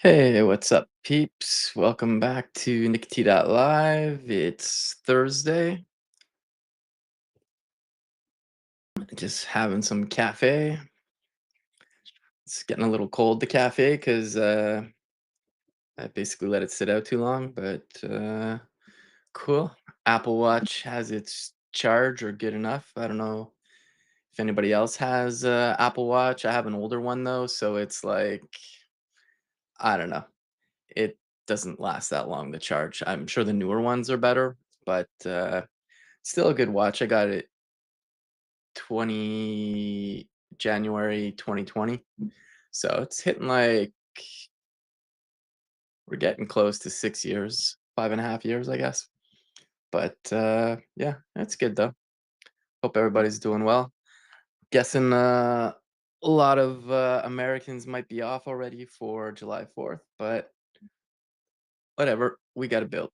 Hey, what's up, peeps? Welcome back to Live. It's Thursday. Just having some cafe. It's getting a little cold, the cafe, because I basically let it sit out too long, but cool. Apple Watch has its charge or good enough. I don't know if anybody else has Apple Watch. I have an older one though, so it's like, I don't know. It doesn't last that long, the charge. I'm sure the newer ones are better, but still a good watch. I got it 20 January 2020. So it's hitting like we're getting close to 6 years, 5.5 years, I guess. But yeah, that's good though. Hope everybody's doing well. Guessing a lot of Americans might be off already for July 4th, but whatever. We got to build.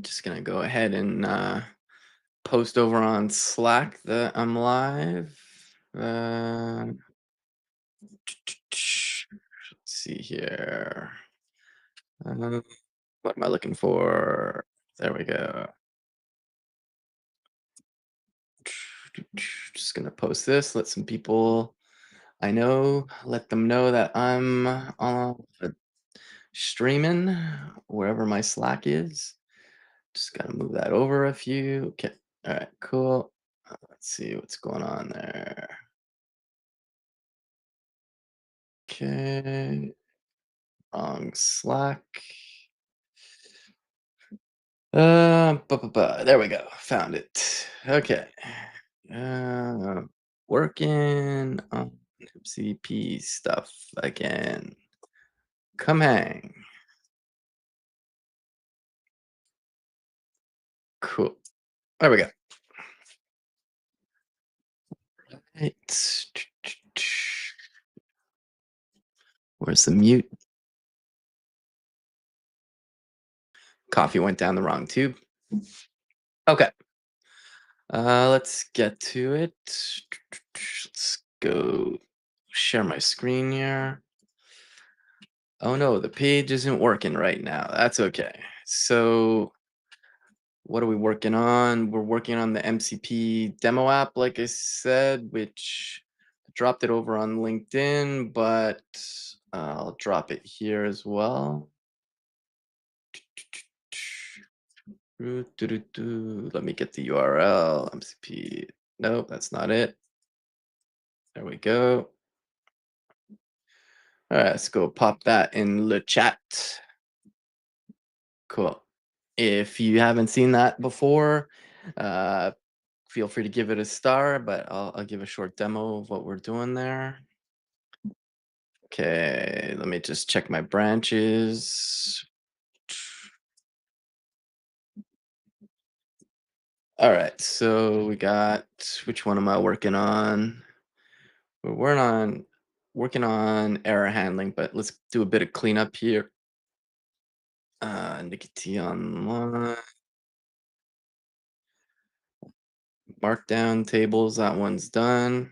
Just gonna go ahead and post over on Slack that I'm live. Let's see here. Uh, what am I looking for? There we go. Just gonna post this. Let some people I know. Let them know that I'm streaming wherever my Slack is. Just gotta move that over a few. Okay. All right. Cool. Let's see what's going on there. Okay. Wrong Slack. There we go. Found it. Okay. Uh, working on MCP stuff again. Come hang. Cool. There we go. Right. Where's the mute? Coffee went down the wrong tube. Okay. Let's get to it. Let's go share my screen here. Oh no, the page isn't working right now. That's okay. So what are we working on? We're working on the MCP demo app, like I said, which I dropped it over on LinkedIn, but I'll drop it here as well. Let me get the URL. MCP. Nope, that's not it. There we go. All right, let's go pop that in the chat. Cool. If you haven't seen that before, uh, feel free to give it a star, but I'll give a short demo of what we're doing there. Okay, let me just check my branches. All right, so we got, which one am I working on? We're working on error handling, but let's do a bit of cleanup here. Nikki online, markdown tables, that one's done.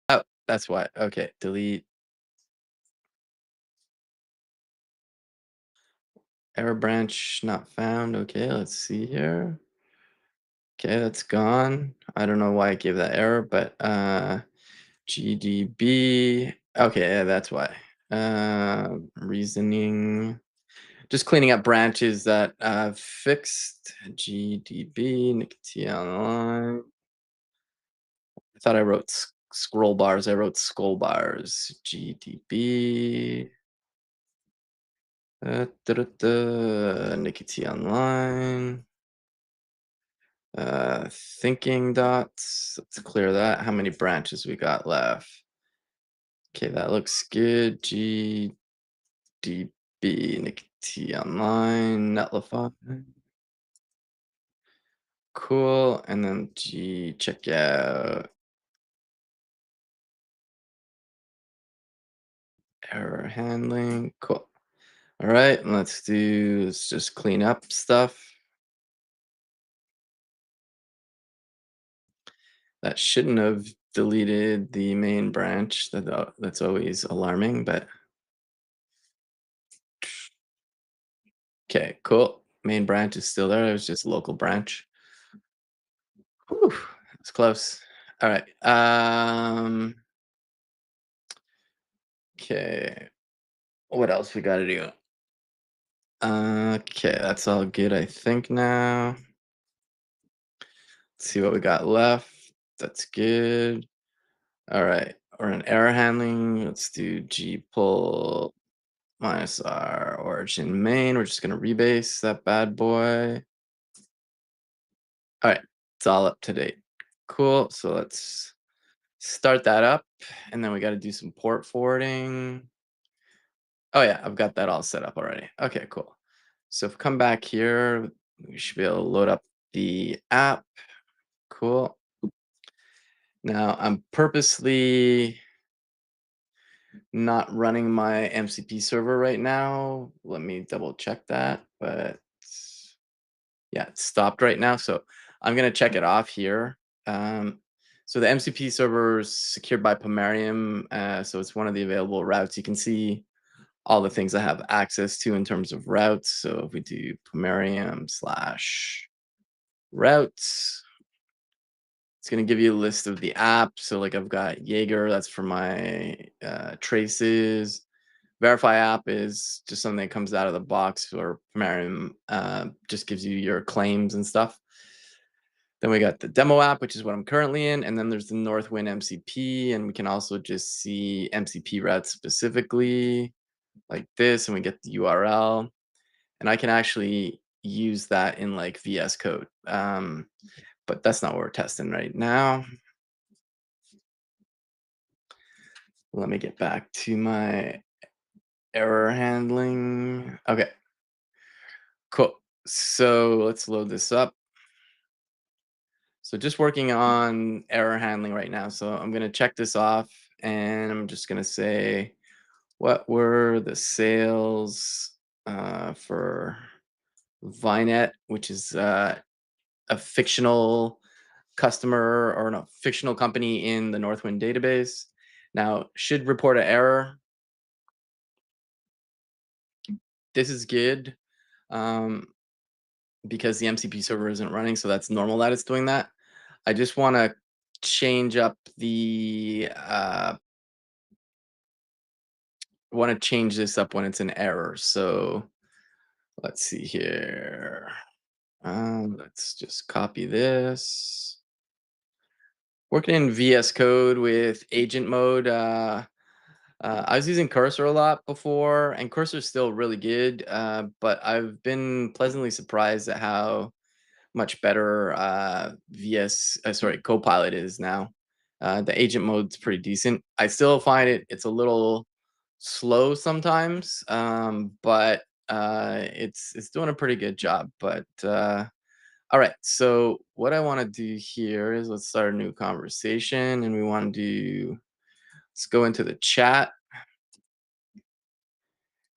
Oh, that's why. Okay, delete. Error branch not found. Okay, let's see here. Okay, that's gone. I don't know why I gave that error, but GDB. Okay, yeah, that's why. Reasoning. Just cleaning up branches that I've fixed. GDB, Nicotine Online. I thought I wrote scroll bars. I wrote scroll bars. GDB. Nicotine Online. Thinking dots. Let's clear that. How many branches we got left? Okay, that looks good. GDB, Nicotine Online, Netlify. Cool. And then G checkout. Error handling. Cool. All right, let's just clean up stuff. That shouldn't have deleted the main branch. That's always alarming, but okay, cool. Main branch is still there. It was just local branch. Whew, it's close. All right. Okay. What else we got to do? Okay, that's all good. I think now. Let's see what we got left. That's good. All right. We're in error handling. Let's do G pull minus our origin main. We're just gonna rebase that bad boy. All right, it's all up to date. Cool. So let's start that up, and then we got to do some port forwarding. Oh yeah, I've got that all set up already. Okay, cool. So if we come back here, we should be able to load up the app. Cool. Now I'm purposely not running my MCP server right now. Let me double check that, but yeah, it's stopped right now. So I'm gonna check it off here. Um, so the MCP server is secured by Pomerium, so it's one of the available routes. You can see all the things I have access to in terms of routes. So if we do Pomerium slash routes, it's going to give you a list of the apps. So like I've got Jaeger, that's for my traces. Verify app is just something that comes out of the box, or Pomerium just gives you your claims and stuff. Then we got the demo app, which is what I'm currently in. And then there's the Northwind MCP. And we can also just see MCP routes specifically like this. And we get the URL. And I can actually use that in like VS Code. But that's not what we're testing right now. Let me get back to my error handling. Okay, cool. So let's load this up. So just working on error handling right now. So I'm going to check this off, and I'm just going to say, what were the sales for Vinet, which is a fictional customer, or no, fictional company in the Northwind database. Now, should report an error. This is good um, because the MCP server isn't running, so that's normal that it's doing that. I just want to change up the want to change this up when it's an error. So let's see here. Let's just copy this. Working in VS Code with agent mode. I was using Cursor a lot before, and Cursor is still really good, but I've been pleasantly surprised at how much better Copilot is now. The agent mode's pretty decent. I still find it's a little slow sometimes, but it's doing a pretty good job. But all right, so what I want to do here is let's start a new conversation, and we want to do let's go into the chat.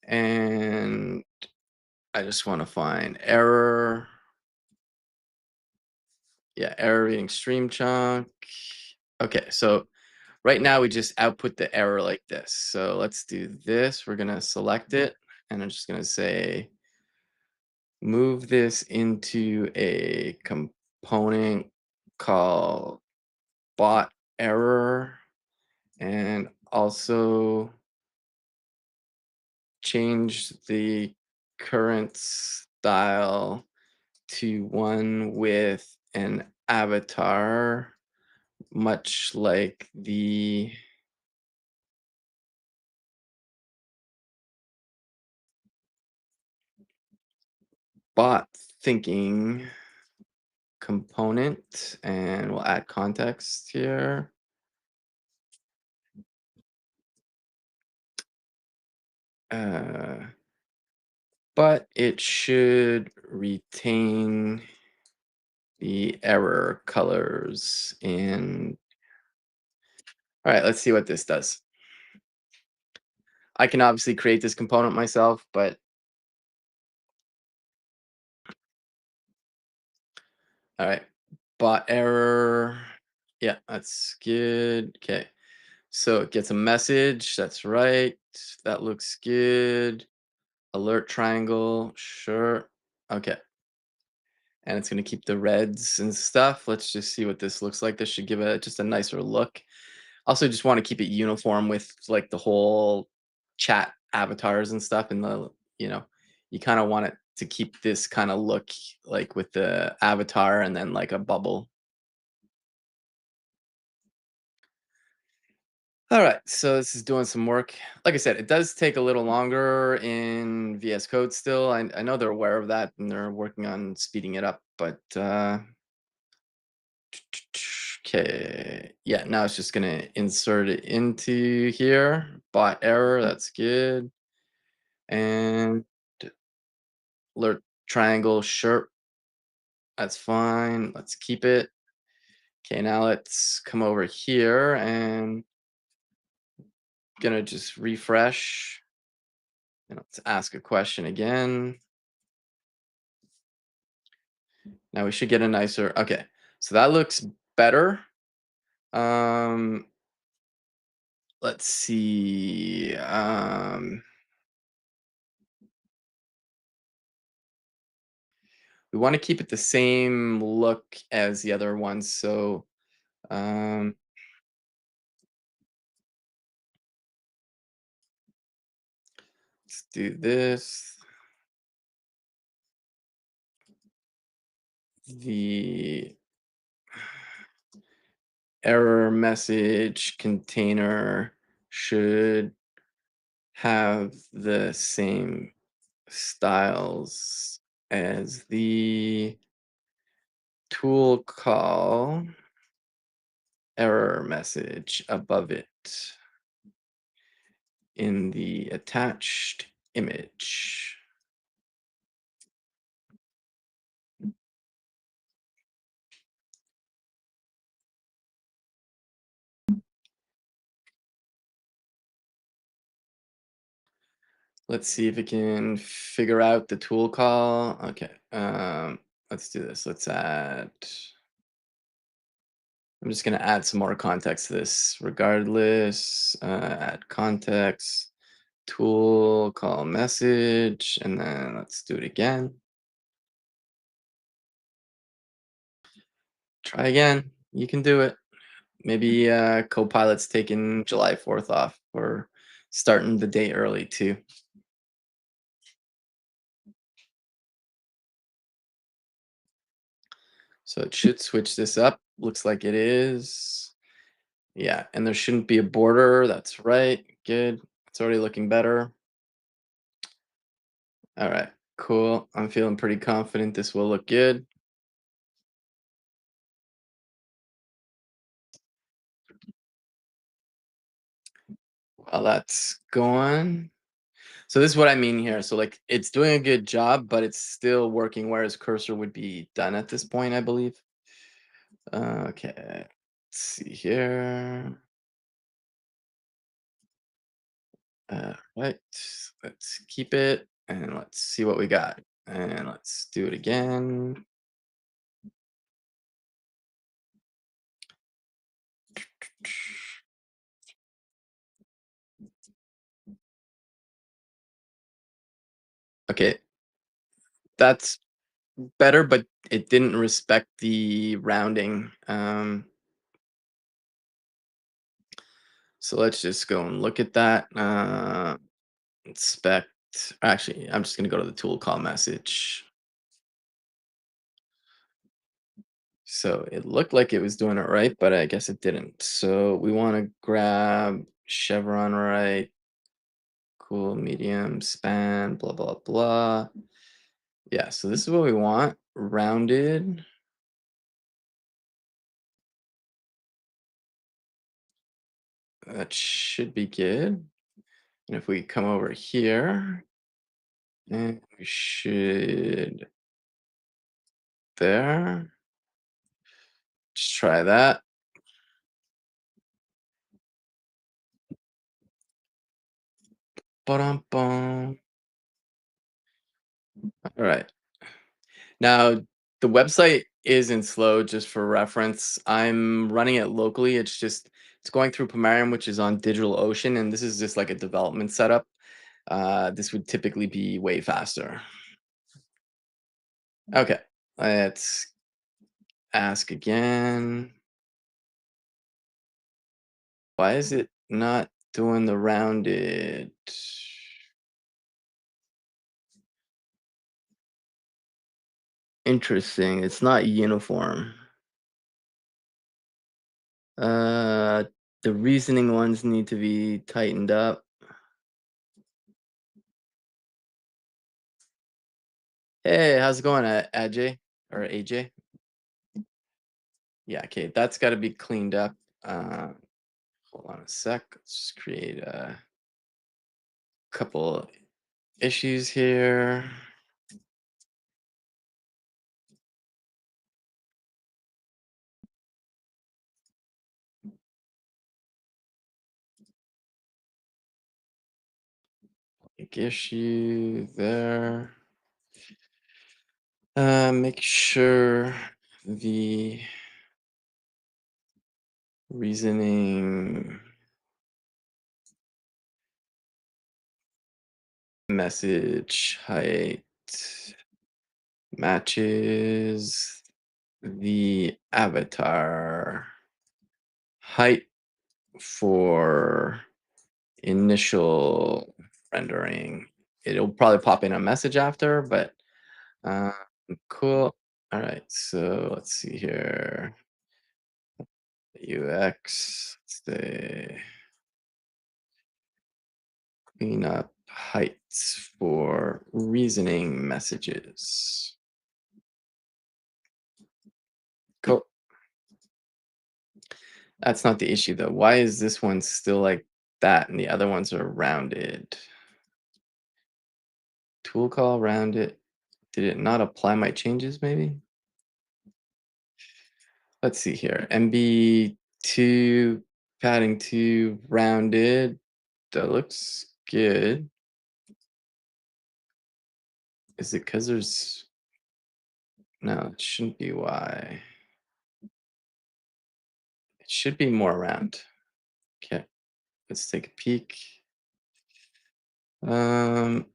And I just want to find error. Yeah, error reading stream chunk. Okay, so right now we just output the error like this. So let's do this. We're going to select it, and I'm just going to say move this into a component called bot error, and also change the current style to one with an avatar, much like the bot thinking component. And we'll add context here. Uh, but it should retain the error colors. And all right, let's see what this does. I can obviously create this component myself, but all right, bot error. Yeah, that's good. Okay. So it gets a message. That's right. That looks good. Alert triangle. Sure. Okay. And it's going to keep the reds and stuff. Let's just see what this looks like. This should give it just a nicer look. Also, just want to keep it uniform with like the whole chat avatars and stuff. And you know, you kind of want it to keep this kind of look like with the avatar and then like a bubble. All right, so this is doing some work. Like I said, it does take a little longer in VS Code still. I know they're aware of that and they're working on speeding it up, but okay. Yeah, now it's just gonna insert it into here. Bot error, that's good. And alert triangle, sure, that's fine. Let's keep it. Okay, now let's come over here and gonna just refresh. And let's ask a question again. Now we should get a nicer. Okay, so that looks better. Um, let's see. We want to keep it the same look as the other ones. So um, let's do this. The error message container should have the same styles as the tool call error message above it in the attached image. Let's see if it can figure out the tool call. Okay, let's do this. Let's add. I'm just gonna add some more context to this. Regardless, add context, tool call message, and then let's do it again. Try again. You can do it. Maybe Copilot's taking July 4th off or starting the day early too. So it should switch this up. Looks like it is. Yeah, and there shouldn't be a border. That's right. Good. It's already looking better. All right. Cool. I'm feeling pretty confident this will look good. While that's going. So this is what I mean here. So like it's doing a good job, but it's still working whereas cursor would be done at this point, I believe. Okay. Let's see here. Right. Let's keep it and let's see what we got. And let's do it again. Okay, that's better, but it didn't respect the rounding. So let's just go and look at that. Inspect. Actually, I'm just gonna go to the tool call message. So it looked like it was doing it right, but I guess it didn't. So we want to grab chevron right, cool, medium, span, blah, blah, blah. Yeah, so this is what we want. Rounded. That should be good. And if we come over here, and we should there. Just try that. Ba-dum-bum. All right. Now, The website isn't slow, just for reference. I'm running it locally. It's going through Pomarium, which is on DigitalOcean, and this is just like a development setup. This would typically be way faster. Okay, let's ask again. Why is it not doing the rounded? Interesting. It's not uniform. Uh, the reasoning ones need to be tightened up. Hey, how's it going, AJ or AJ? Yeah, okay, that's got to be cleaned up. Uh, Hold on a sec. Let's just create a couple issues here. Make issue there. Make sure the reasoning message height matches the avatar height for initial rendering. It'll probably pop in a message after, but uh, cool. All right, so let's see here. UX, let's say clean up heights for reasoning messages. Cool. That's not the issue though. Why is this one still like that and the other ones are rounded? Tool call rounded. Did it not apply my changes maybe? Let's see here. MB2 padding 2 rounded. That looks good. Is it because there's no, it shouldn't be why. It should be more round. Okay, let's take a peek. Um,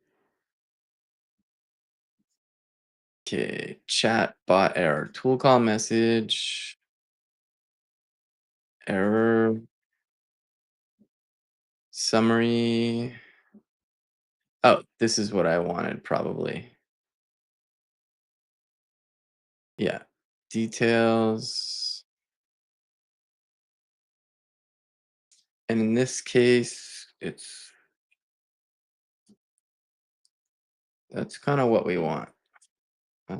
okay, chat bot error. Tool call message error summary. Oh, this is what I wanted probably. Yeah. Details. And in this case, that's kind of what we want. Uh,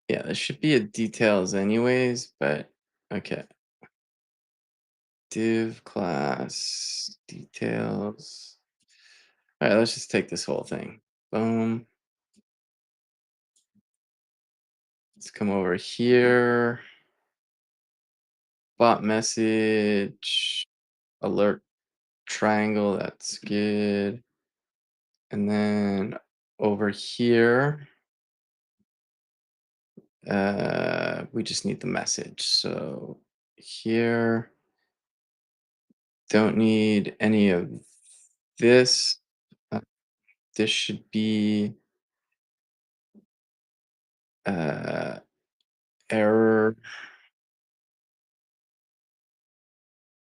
yeah, there should be a details anyways, but okay. Div class details. All right, let's just take this whole thing. Boom. Let's come over here. Bot message, alert triangle. That's good. And then over here, we just need the message. So here, don't need any of this. Uh, this should be uh, error.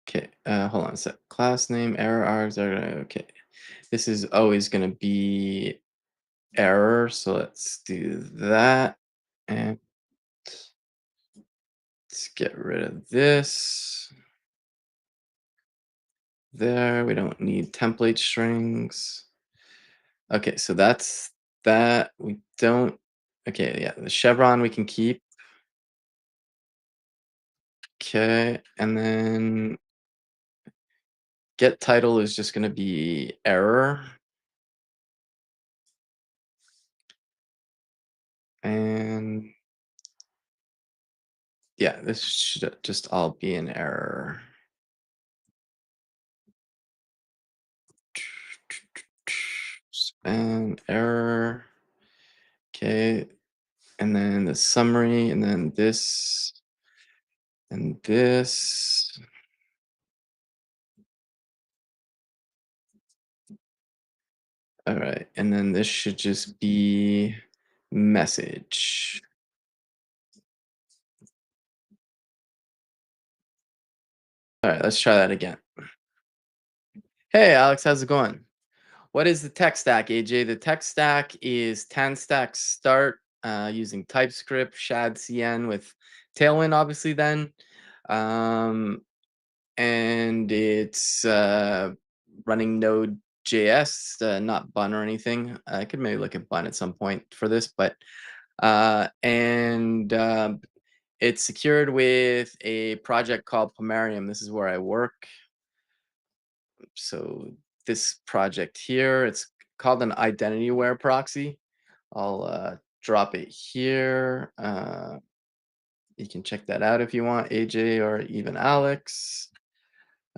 Okay, hold on a sec. Class name, error args. Okay, this is always going to be error. So let's do that. And let's get rid of this. There, we don't need template strings. Okay, so that's that. We don't. Okay, yeah, the chevron we can keep. Okay, and then get title is just going to be error. And yeah, this should just all be an error. and error. Okay, and then the summary, and then this and this. All right, and then this should just be message. All right, let's try that again. Hey, Alex, how's it going? What is the tech stack, AJ? The tech stack is 10 stack start using TypeScript, Shad CN with Tailwind, obviously, then. Um, and it's running Node.js, not Bun or anything. I could maybe look at Bun at some point for this, but and it's secured with a project called Pomerium. This is where I work. So this project here, it's called an identity aware proxy. I'll drop it here. You can check that out if you want, AJ or even Alex.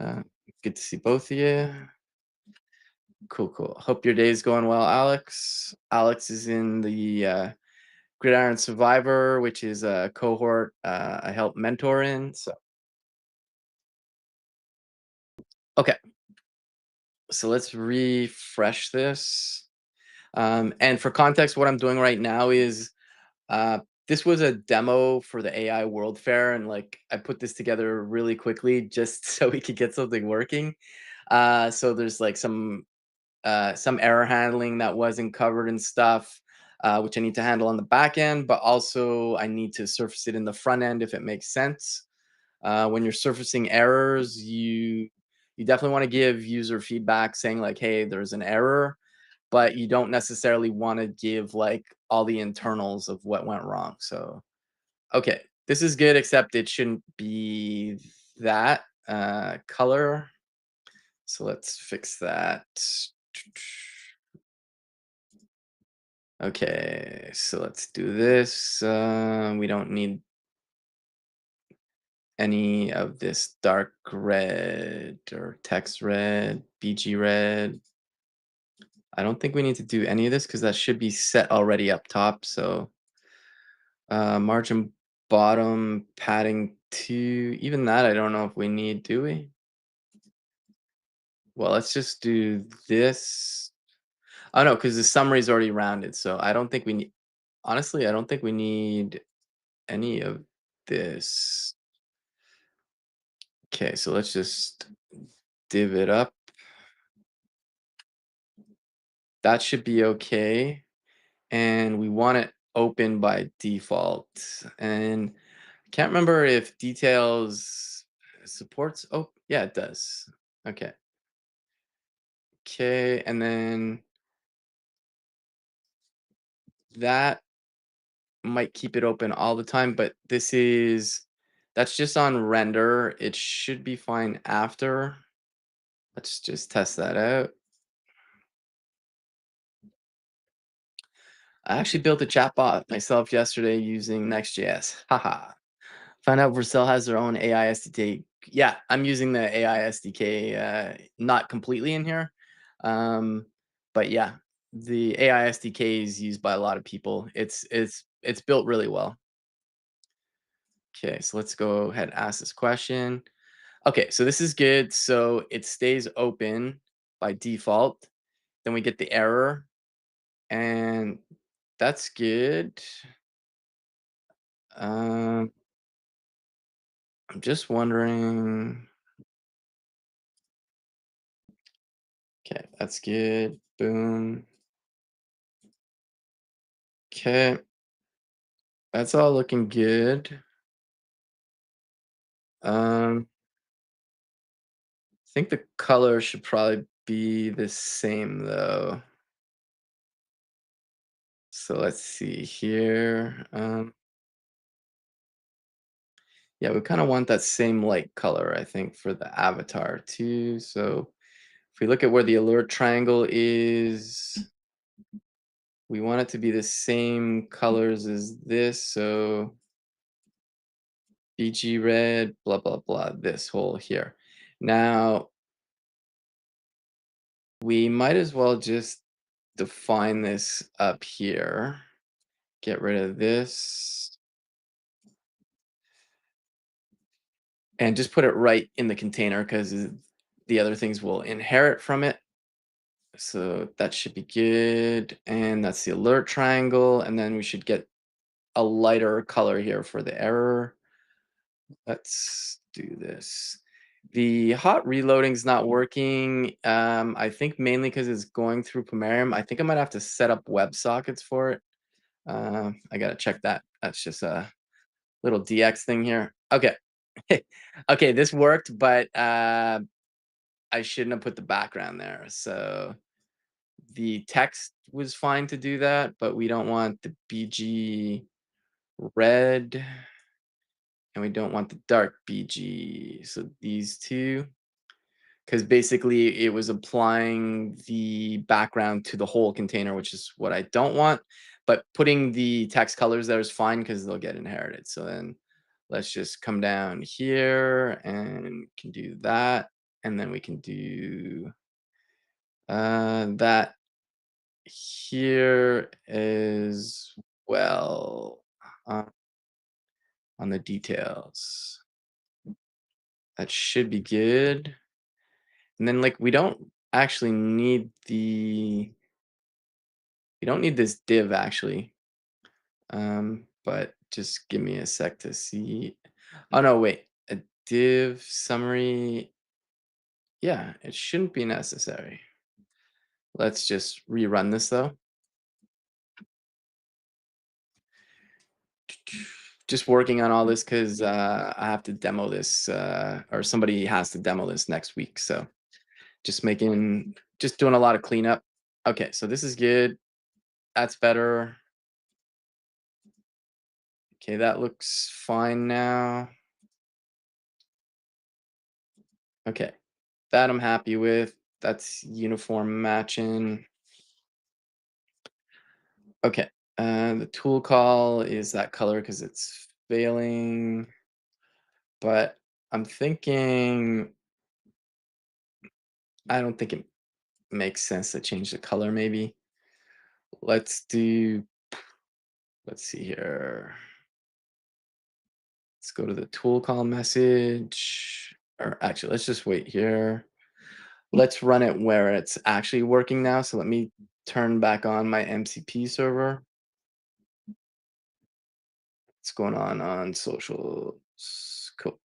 Uh, Good to see both of you. Cool, cool. Hope your day is going well, Alex. Alex is in the Gridiron Survivor, which is a cohort I help mentor in. So, okay. So let's refresh this. And for context, what I'm doing right now is uh, this was a demo for the AI World Fair, and like I put this together really quickly just so we could get something working. So there's like some error handling that wasn't covered and stuff, which I need to handle on the back end, but also I need to surface it in the front end if it makes sense. When you're surfacing errors, you definitely want to give user feedback saying like, hey, there's an error, but you don't necessarily want to give like all the internals of what went wrong. So, okay, this is good, except it shouldn't be that color. So let's fix that. Okay, so let's do this. We don't need any of this dark red or text red, BG red. I don't think we need to do any of this because that should be set already up top. So margin bottom padding 2, even that I don't know if we need, do we? Well, let's just do this. Oh no, because the summary is already rounded. So I don't think we need, honestly, I don't think we need any of this. Okay, so let's just div it up. That should be okay. And we want it open by default. And I can't remember if details supports. Oh, yeah, it does. Okay. Okay, and then that might keep it open all the time, but that's just on render. It should be fine after. Let's just test that out. I actually built a chatbot myself yesterday using Next.js. Haha. Found out Vercel has their own AI SDK. Yeah, I'm using the AI SDK, not completely in here. Um, but yeah, the AI SDK is used by a lot of people. It's built really well. Okay, so let's go ahead and ask this question. Okay, so this is good. So it stays open by default. Then we get the error, and that's good. Um, I'm just wondering. Okay, that's good. Boom. Okay, that's all looking good. I think the color should probably be the same though. So let's see here. Yeah, we kind of want that same light color, I think, for the avatar too. So if we look at where the alert triangle is, we want it to be the same colors as this. So BG red, blah, blah, blah, this whole here. Now, we might as well just define this up here. Get rid of this and just put it right in the container because the other things will inherit from it. So that should be good. And that's the alert triangle. And then we should get a lighter color here for the error. Let's do this. The hot reloading's not working. I think mainly because it's going through Pomerium. I think I might have to set up WebSockets for it. I gotta check that. That's just a little DX thing here. Okay. Okay, this worked, but I shouldn't have put the background there. So the text was fine to do that, but we don't want the BG red and we don't want the dark BG. So these two, because basically it was applying the background to the whole container, which is what I don't want. But putting the text colors there is fine because they'll get inherited. So then let's just come down here and can do that. And then we can do that here as well uh, on the details. That should be good. And then like actually need the we don't need this div actually. But just give me a sec to see. Oh no, wait. A div summary. Yeah, it shouldn't be necessary. Let's just rerun this though. Just working on all this because I have to demo this, or somebody has to demo this next week. So just doing a lot of cleanup. Okay, so this is good. That's better. Okay, that looks fine now. Okay, that I'm happy with. That's uniform matching. Okay, the tool call is that color because it's failing. But I'm thinking, I don't think it makes sense to change the color maybe. Let's do, let's see here. Let's go to the tool call message. Or actually, let's just wait here. Let's run it where it's actually working now. So let me turn back on my MCP server. What's going on social? Cool.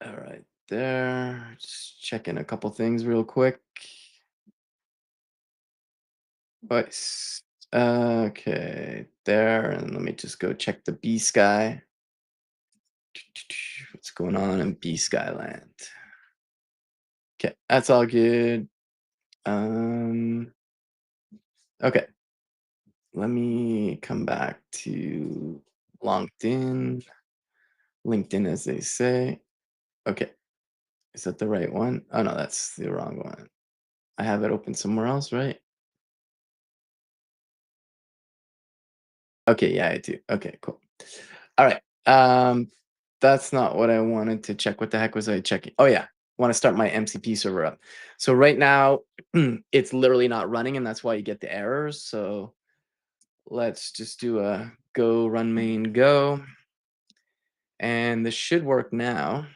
All right, there. Just checking a couple things real quick. But okay, there, and let me just go check the B sky. What's going on in B Skyland? Okay, that's all good. Okay, let me come back to LinkedIn. LinkedIn, as they say. Okay, is that the right one? Oh no, that's the wrong one. I have it open somewhere else, right? Okay, yeah, I do. Okay, cool. All right. That's not what I wanted to check. What the heck was I checking? Oh yeah, want to start my MCP server up. So right now, it's literally not running, and that's why you get the errors. So let's just do a go run main go, and this should work now.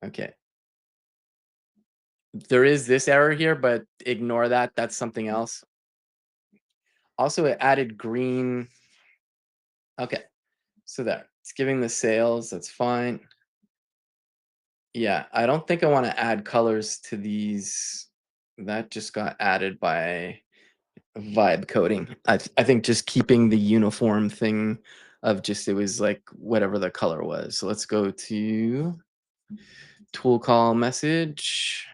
Okay. There is this error here, but ignore that. That's something else. Also, it added green. Okay, so there. It's giving the sales. That's fine. Yeah, I don't think I want to add colors to these. That just got added by vibe coding. I think just keeping the uniform thing of just it was like whatever the color was. So let's go to tool call message.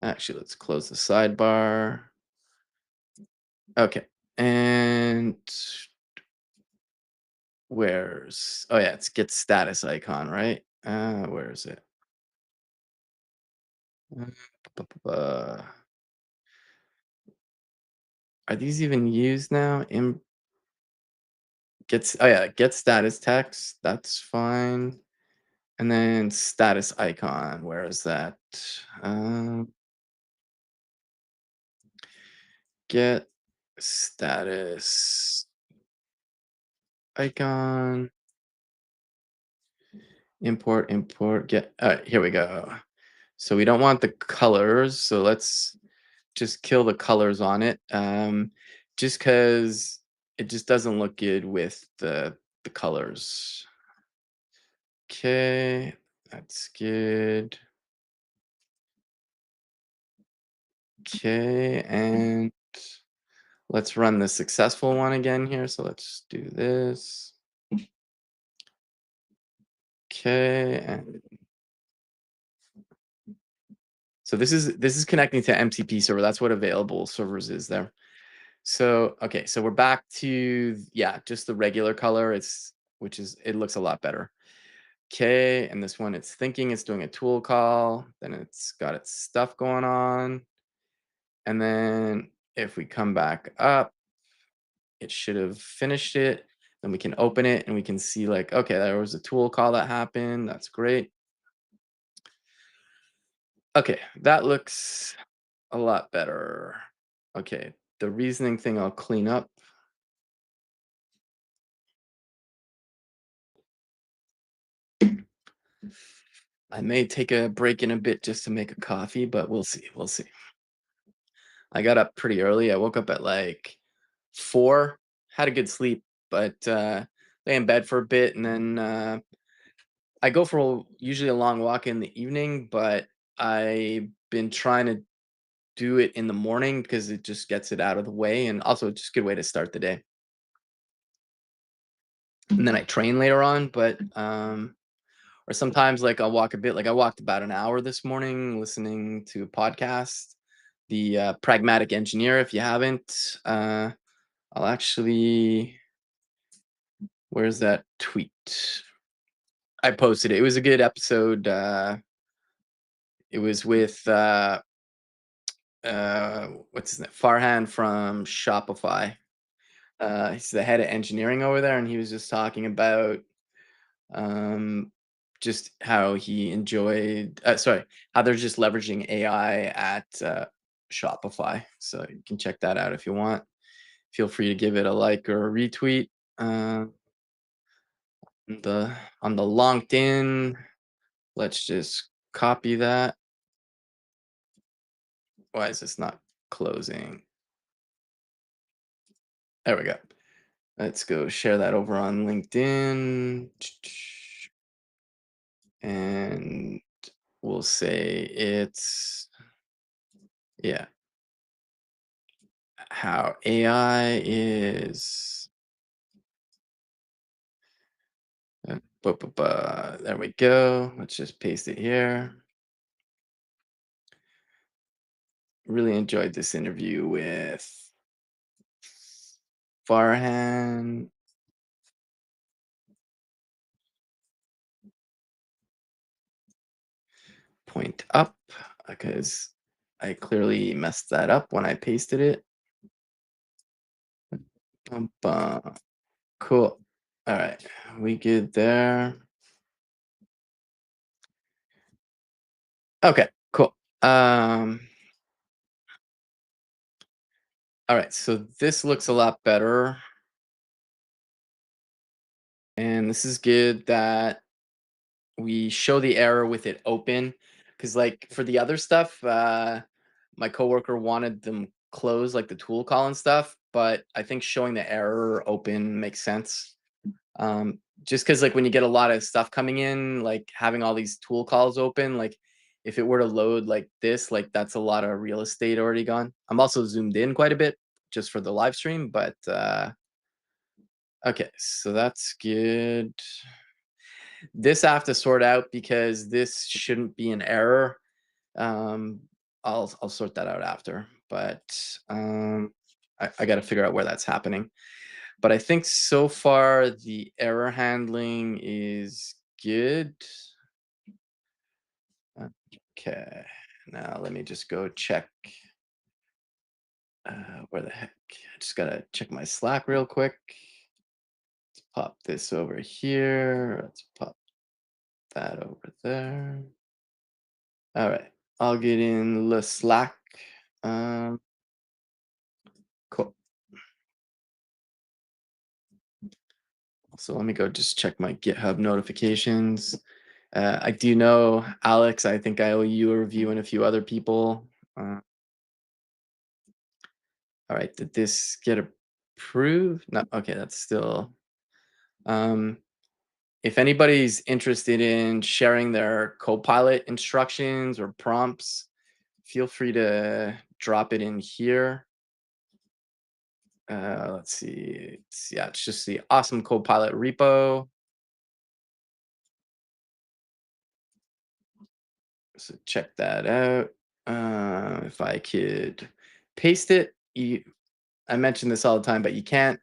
Actually, let's close the sidebar. Okay. And where's oh yeah, it's get status icon, right? Where is it? Uh, Are these even used now? oh yeah, get status text. That's fine. And then status icon. Where is that? Um, get status icon. Import. Get. All right, here we go. So we don't want the colors. So let's just kill the colors on it. Just because it just doesn't look good with the colors. Okay, that's good. Okay, and let's run the successful one again here. So let's do this. Okay, and so this is connecting to MCP server. That's what available servers is there. So okay, so we're back to yeah, just the regular color. It looks a lot better. Okay, and this one it's thinking it's doing a tool call, then it's got its stuff going on. And then if we come back up, it should have finished it. Then we can open it and we can see like, okay, there was a tool call that happened. That's great. Okay, that looks a lot better. Okay, the reasoning thing I'll clean up. I may take a break in a bit just to make a coffee, but we'll see. We'll see. I got up pretty early. I woke up at like 4, had a good sleep, but lay in bed for a bit, and then I go for usually a long walk in the evening, but I've been trying to do it in the morning because it just gets it out of the way, and also it's just a good way to start the day. And then I train later on, but or sometimes like I'll walk a bit. Like I walked about an hour this morning listening to a podcast, the Pragmatic Engineer. If you haven't, I'll actually. Where's that tweet? I posted it. It was a good episode. It was with what's his name? Farhan from Shopify. He's the head of engineering over there, and he was just talking about um, just how he enjoyed. Sorry, how they're just leveraging AI at Shopify. So you can check that out if you want. Feel free to give it a like or a retweet. Uh, the on the LinkedIn, let's just copy that. Why is this not closing? There we go. Let's go share that over on LinkedIn. And we'll say it's, yeah, how AI is. There we go. Let's just paste it here. Really enjoyed this interview with Farhan. Point up because I clearly messed that up when I pasted it. Bum, bum. Cool. All right, we good there. Okay, cool. All right, so this looks a lot better. And this is good that we show the error with it open. Because like for the other stuff, my coworker wanted them closed, like the tool call and stuff, but I think showing the error open makes sense. Just because like when you get a lot of stuff coming in, like having all these tool calls open, like if it were to load like this, like that's a lot of real estate already gone. I'm also zoomed in quite a bit just for the live stream, but okay, so that's good. This I have to sort out because this shouldn't be an error. Um, I'll sort that out after, but I got to figure out where that's happening. But I think so far the error handling is good. Okay, now let me just go check. Where the heck? I just gotta check my Slack real quick. pop this over here. Let's pop that over there. All right. I'll get in the Slack. Um, cool. So let me go just check my GitHub notifications. I do know, Alex, I think I owe you a review and a few other people. Uh, all right. Did this get approved? No. Okay. That's still. Um, if anybody's interested in sharing their Copilot instructions or prompts, feel free to drop it in here. Let's see. Yeah, it's just the awesome Copilot repo. So check that out. If I could paste it, I mention this all the time, but you can't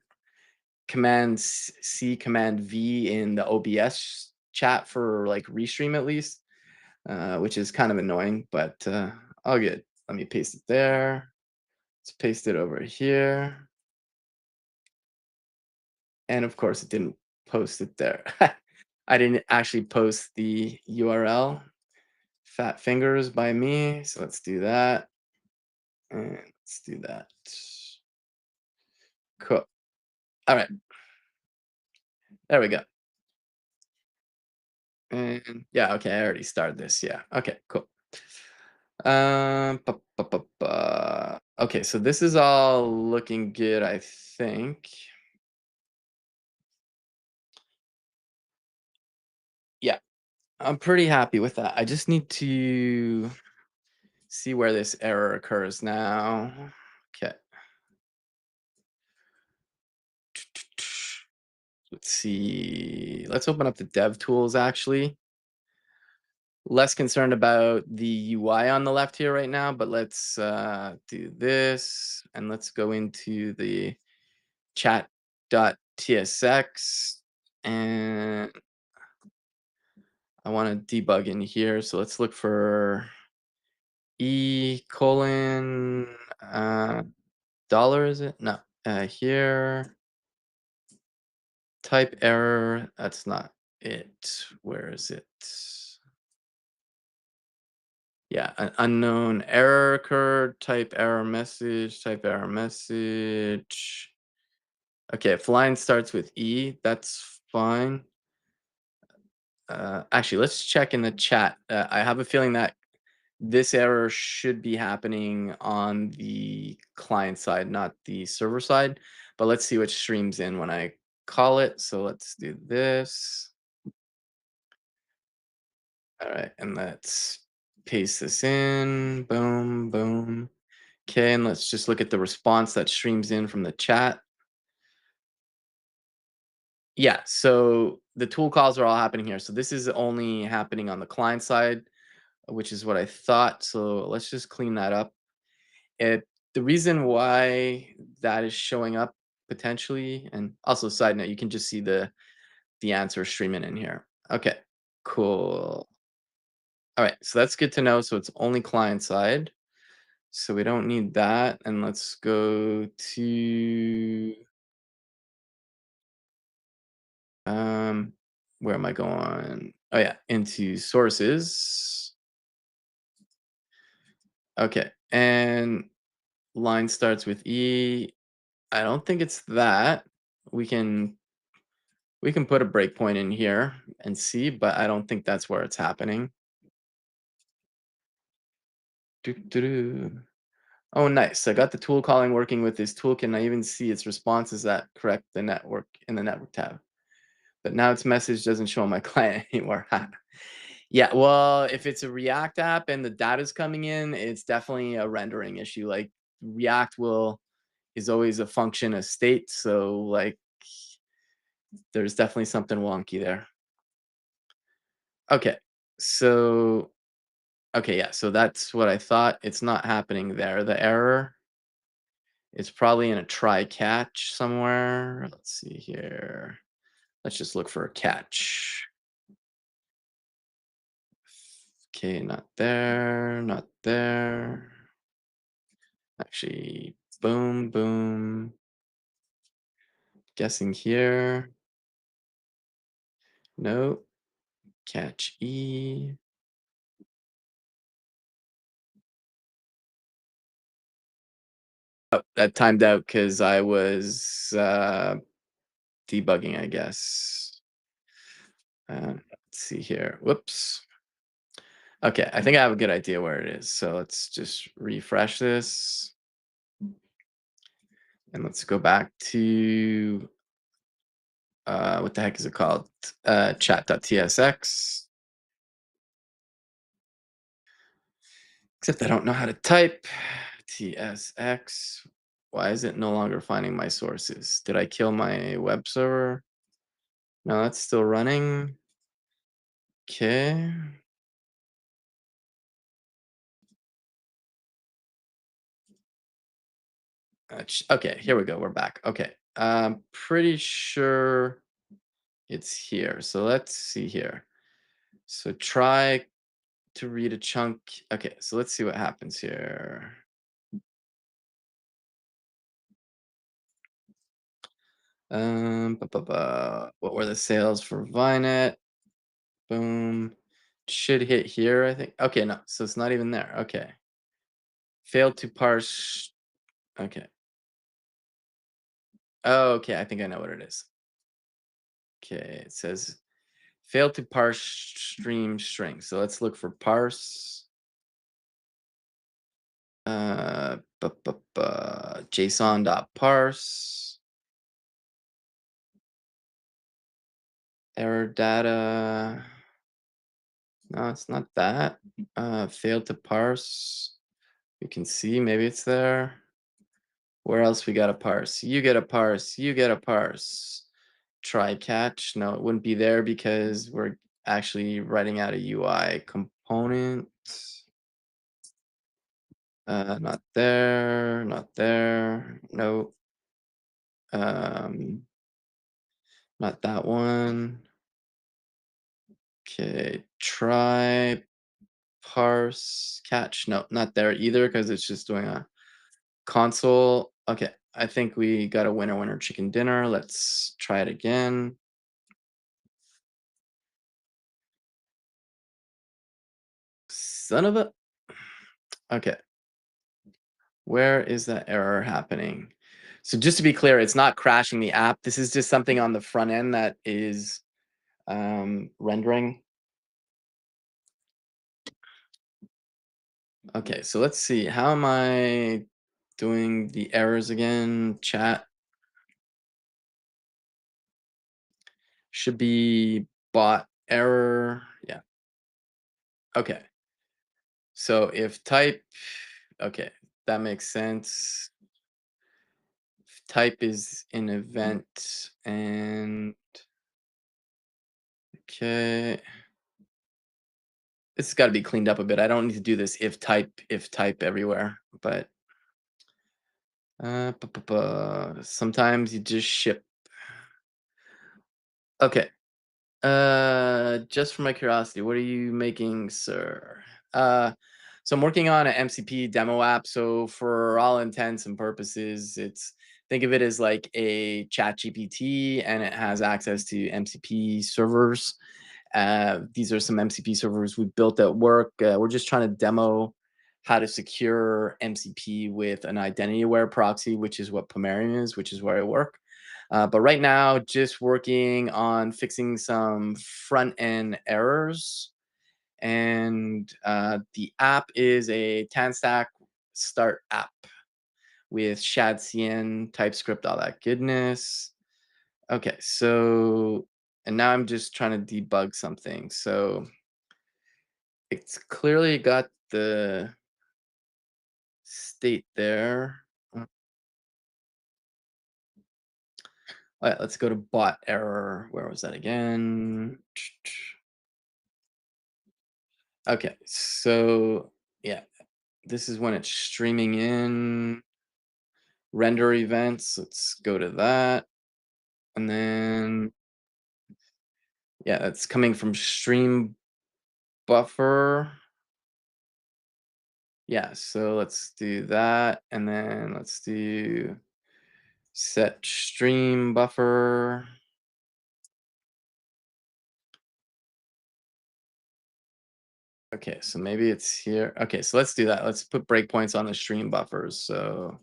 Command C, Command V in the OBS chat for like restream at least, which is kind of annoying, but all good. Let me paste it there. Let's paste it over here. And of course, it didn't post it there. I didn't actually post the URL. Fat fingers by me. So let's do that. And let's do that. Cool. All right. There we go. And yeah, okay. I already started this. Yeah. Okay, cool. Okay, so this is all looking good, I think. Yeah, I'm pretty happy with that. I just need to see where this error occurs now. Okay. Let's see. Let's open up the dev tools actually. Less concerned about the UI on the left here right now, but let's do this and let's go into the chat.tsx and I want to debug in here. So let's look for E colon dollar, is it? No, here, type error. That's not it. Where is it? Yeah, an unknown error occurred. Type error message. Type error message. Okay, if line starts with E, that's fine. Actually, let's check in the chat. I have a feeling that this error should be happening on the client side, not the server side. But let's see what streams in when I call it. So let's do this. All right, and let's paste this in. Boom, boom. Okay, and let's just look at the response that streams in from the chat. Yeah, so the tool calls are all happening here. So this is only happening on the client side, which is what I thought. So let's just clean that up. The reason why that is showing up potentially, and also side note, you can just see the answer streaming in here. Okay, cool. All right, so that's good to know. So it's only client side. So we don't need that. And let's go to um where am I going? Oh yeah, into sources. Okay. And line starts with E. I don't think it's that. We can we can put a breakpoint in here and see, but I don't think that's where it's happening. Doo-doo-doo. Oh, nice. I got the tool calling working with this toolkit, and I even see its responses that correct the network in the network tab. But now its message doesn't show on my client anymore. Yeah, well, if it's a React app and the data's coming in, it's definitely a rendering issue. Like React will is always a function of state, so like there's definitely something wonky there. Okay. So okay, yeah, so that's what I thought. It's not happening there. The error is probably in a try catch somewhere. Let's see here. Let's just look for a catch. Okay, not there, not there. Actually, boom, boom. Guessing here. No, catch E. Oh, that timed out because I was debugging, I guess. Let's see here. Whoops. Okay, I think I have a good idea where it is. So let's just refresh this and let's go back to what the heck is it called? Chat.tsx. Except I don't know how to type. TSX. Why is it no longer finding my sources? Did I kill my web server? No, that's still running. Okay. Okay, here we go. We're back. Okay. I'm pretty sure it's here. So let's see here. So try to read a chunk. Okay, so let's see what happens here. What were the sales for Vinet? Boom. Should hit here, I think. Okay, no. So it's not even there. Okay. Failed to parse. Okay. Oh, okay. I think I know what it is. Okay. It says failed to parse stream string. So let's look for parse. JSON.parse. Error data. No, it's not that. Failed to parse. You can see maybe it's there. Where else we got to parse? You get a parse. You get a parse. Try catch. No, it wouldn't be there because we're actually writing out a UI component. Not there. Not there. No. Um, not that one. Okay. Try parse catch. No, not there either because it's just doing a console. Okay. I think we got a winner chicken dinner. Let's try it again. Son of a. Okay. Where is that error happening? So just to be clear, it's not crashing the app. This is just something on the front end that is rendering. Okay, so let's see. How am I doing the errors again? Chat should be bot error. Yeah. Okay. So if type, okay, that makes sense. If type is an event and okay. It's gotta be cleaned up a bit. I don't need to do this if type everywhere, but, sometimes you just ship. Okay. Just for my curiosity, what are you making, sir? Uh, so I'm working on an MCP demo app. So for all intents and purposes, it's think of it as like a chat GPT and it has access to MCP servers. These are some MCP servers we built at work. We're just trying to demo how to secure MCP with an identity aware proxy, which is what Pomerium is, which is where I work. But right now, just working on fixing some front end errors. And the app is a TanStack start app with ShadCN, TypeScript, all that goodness. Okay, so, and now I'm just trying to debug something. So it's clearly got the state there. All right, let's go to bot error. Where was that again? Okay, so yeah, this is when it's streaming in render events. Let's go to that. And then, yeah, it's coming from stream buffer. Yeah, so let's do that. And then let's do set stream buffer. Okay, so maybe it's here. Okay, so let's do that. Let's put breakpoints on the stream buffers. So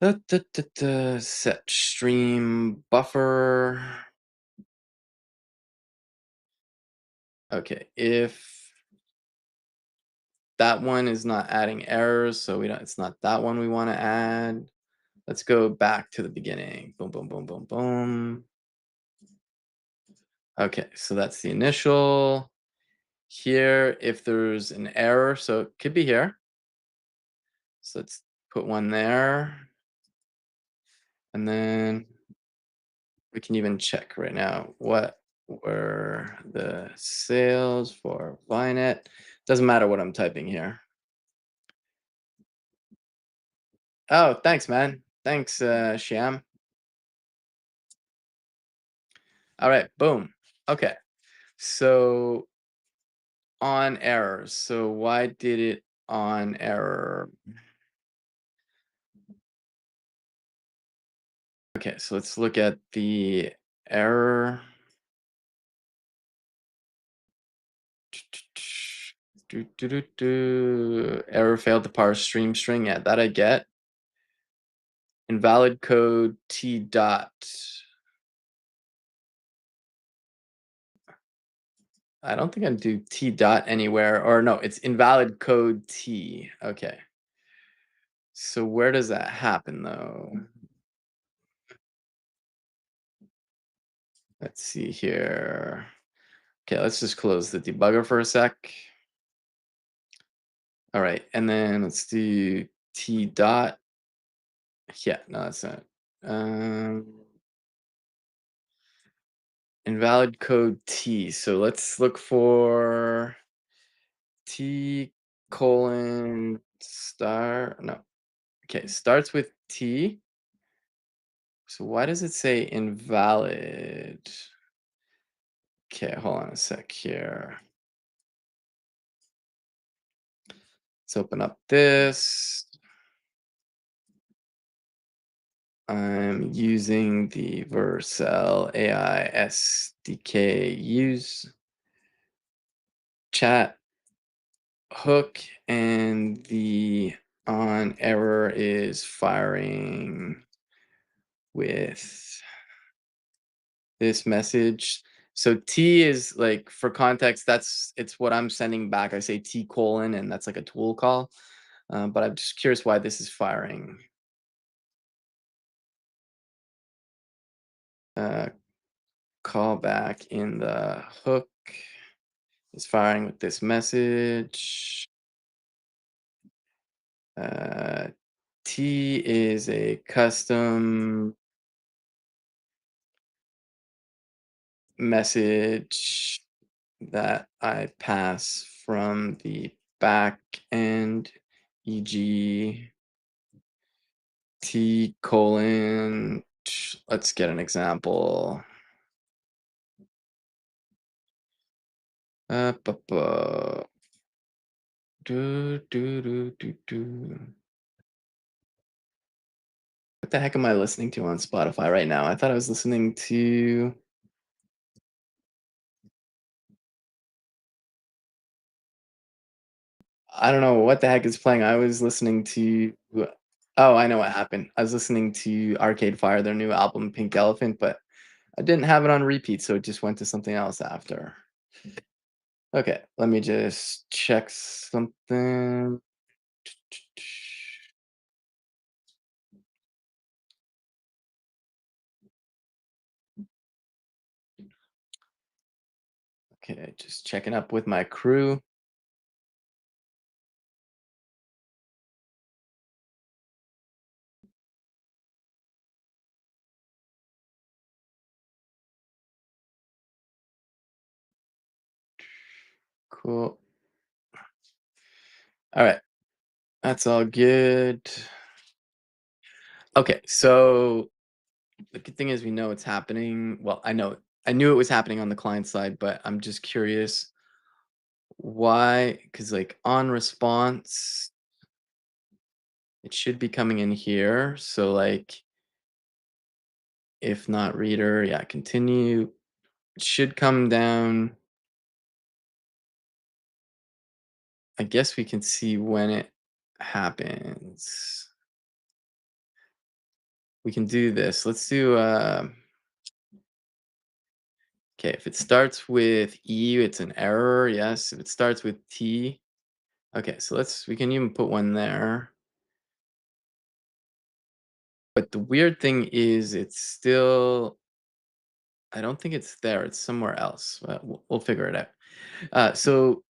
set stream buffer. Okay, if that one is not adding errors, so we don't it's not that one we want to add. Let's go back to the beginning. Boom, boom, boom, boom, boom. Okay, so that's the initial. Here, if there's an error, so it could be here. So let's put one there. And then we can even check right now what were the sales for Vinet. Doesn't matter what I'm typing here. Oh, thanks, man. Thanks, Shyam. All right, boom. Okay, so on errors. So why did it on error? Okay, so let's look at the error. Error failed to parse stream string. Yeah, that I get. Invalid code T dot. I don't think I do T dot anywhere. Or no, it's invalid code T. Okay. So where does that happen though? Let's see here. Okay, let's just close the debugger for a sec. All right, and then let's do T dot. Yeah, no, that's not. Um, Invalid code T. So let's look for T colon star. No. Okay, starts with T. So why does it say invalid? Okay, hold on a sec here. Let's open up this. I'm using the Vercel AI SDK use chat hook, and the on error is firing with this message. So T is like, for context, it's what I'm sending back. I say T colon, and that's like a tool call. But I'm just curious why this is firing. Uh, Callback in the hook is firing with this message. Uh, T is a custom message that I pass from the back end, e.g. T colon. Let's get an example. Do, do, do, do, do. What the heck am I listening to on Spotify right now? I thought I was listening to. I don't know what the heck is playing. I was listening to. Oh, I know what happened. I was listening to Arcade Fire, their new album, Pink Elephant, but I didn't have it on repeat, so it just went to something else after. Okay, let me just check something. Okay, just checking up with my crew. Cool. All right, that's all good. Okay, so the good thing is we know it's happening. Well, I knew it was happening on the client side, but I'm just curious why, because like on response, it should be coming in here. So like, if not reader, yeah, continue. It should come down I guess we can see when it happens. We can do this. Let's do okay, if it starts with E, it's an error. Yes. If it starts with T, okay, so we can even put one there. But the weird thing is it's still, I don't think it's there. It's somewhere else. We'll figure it out. So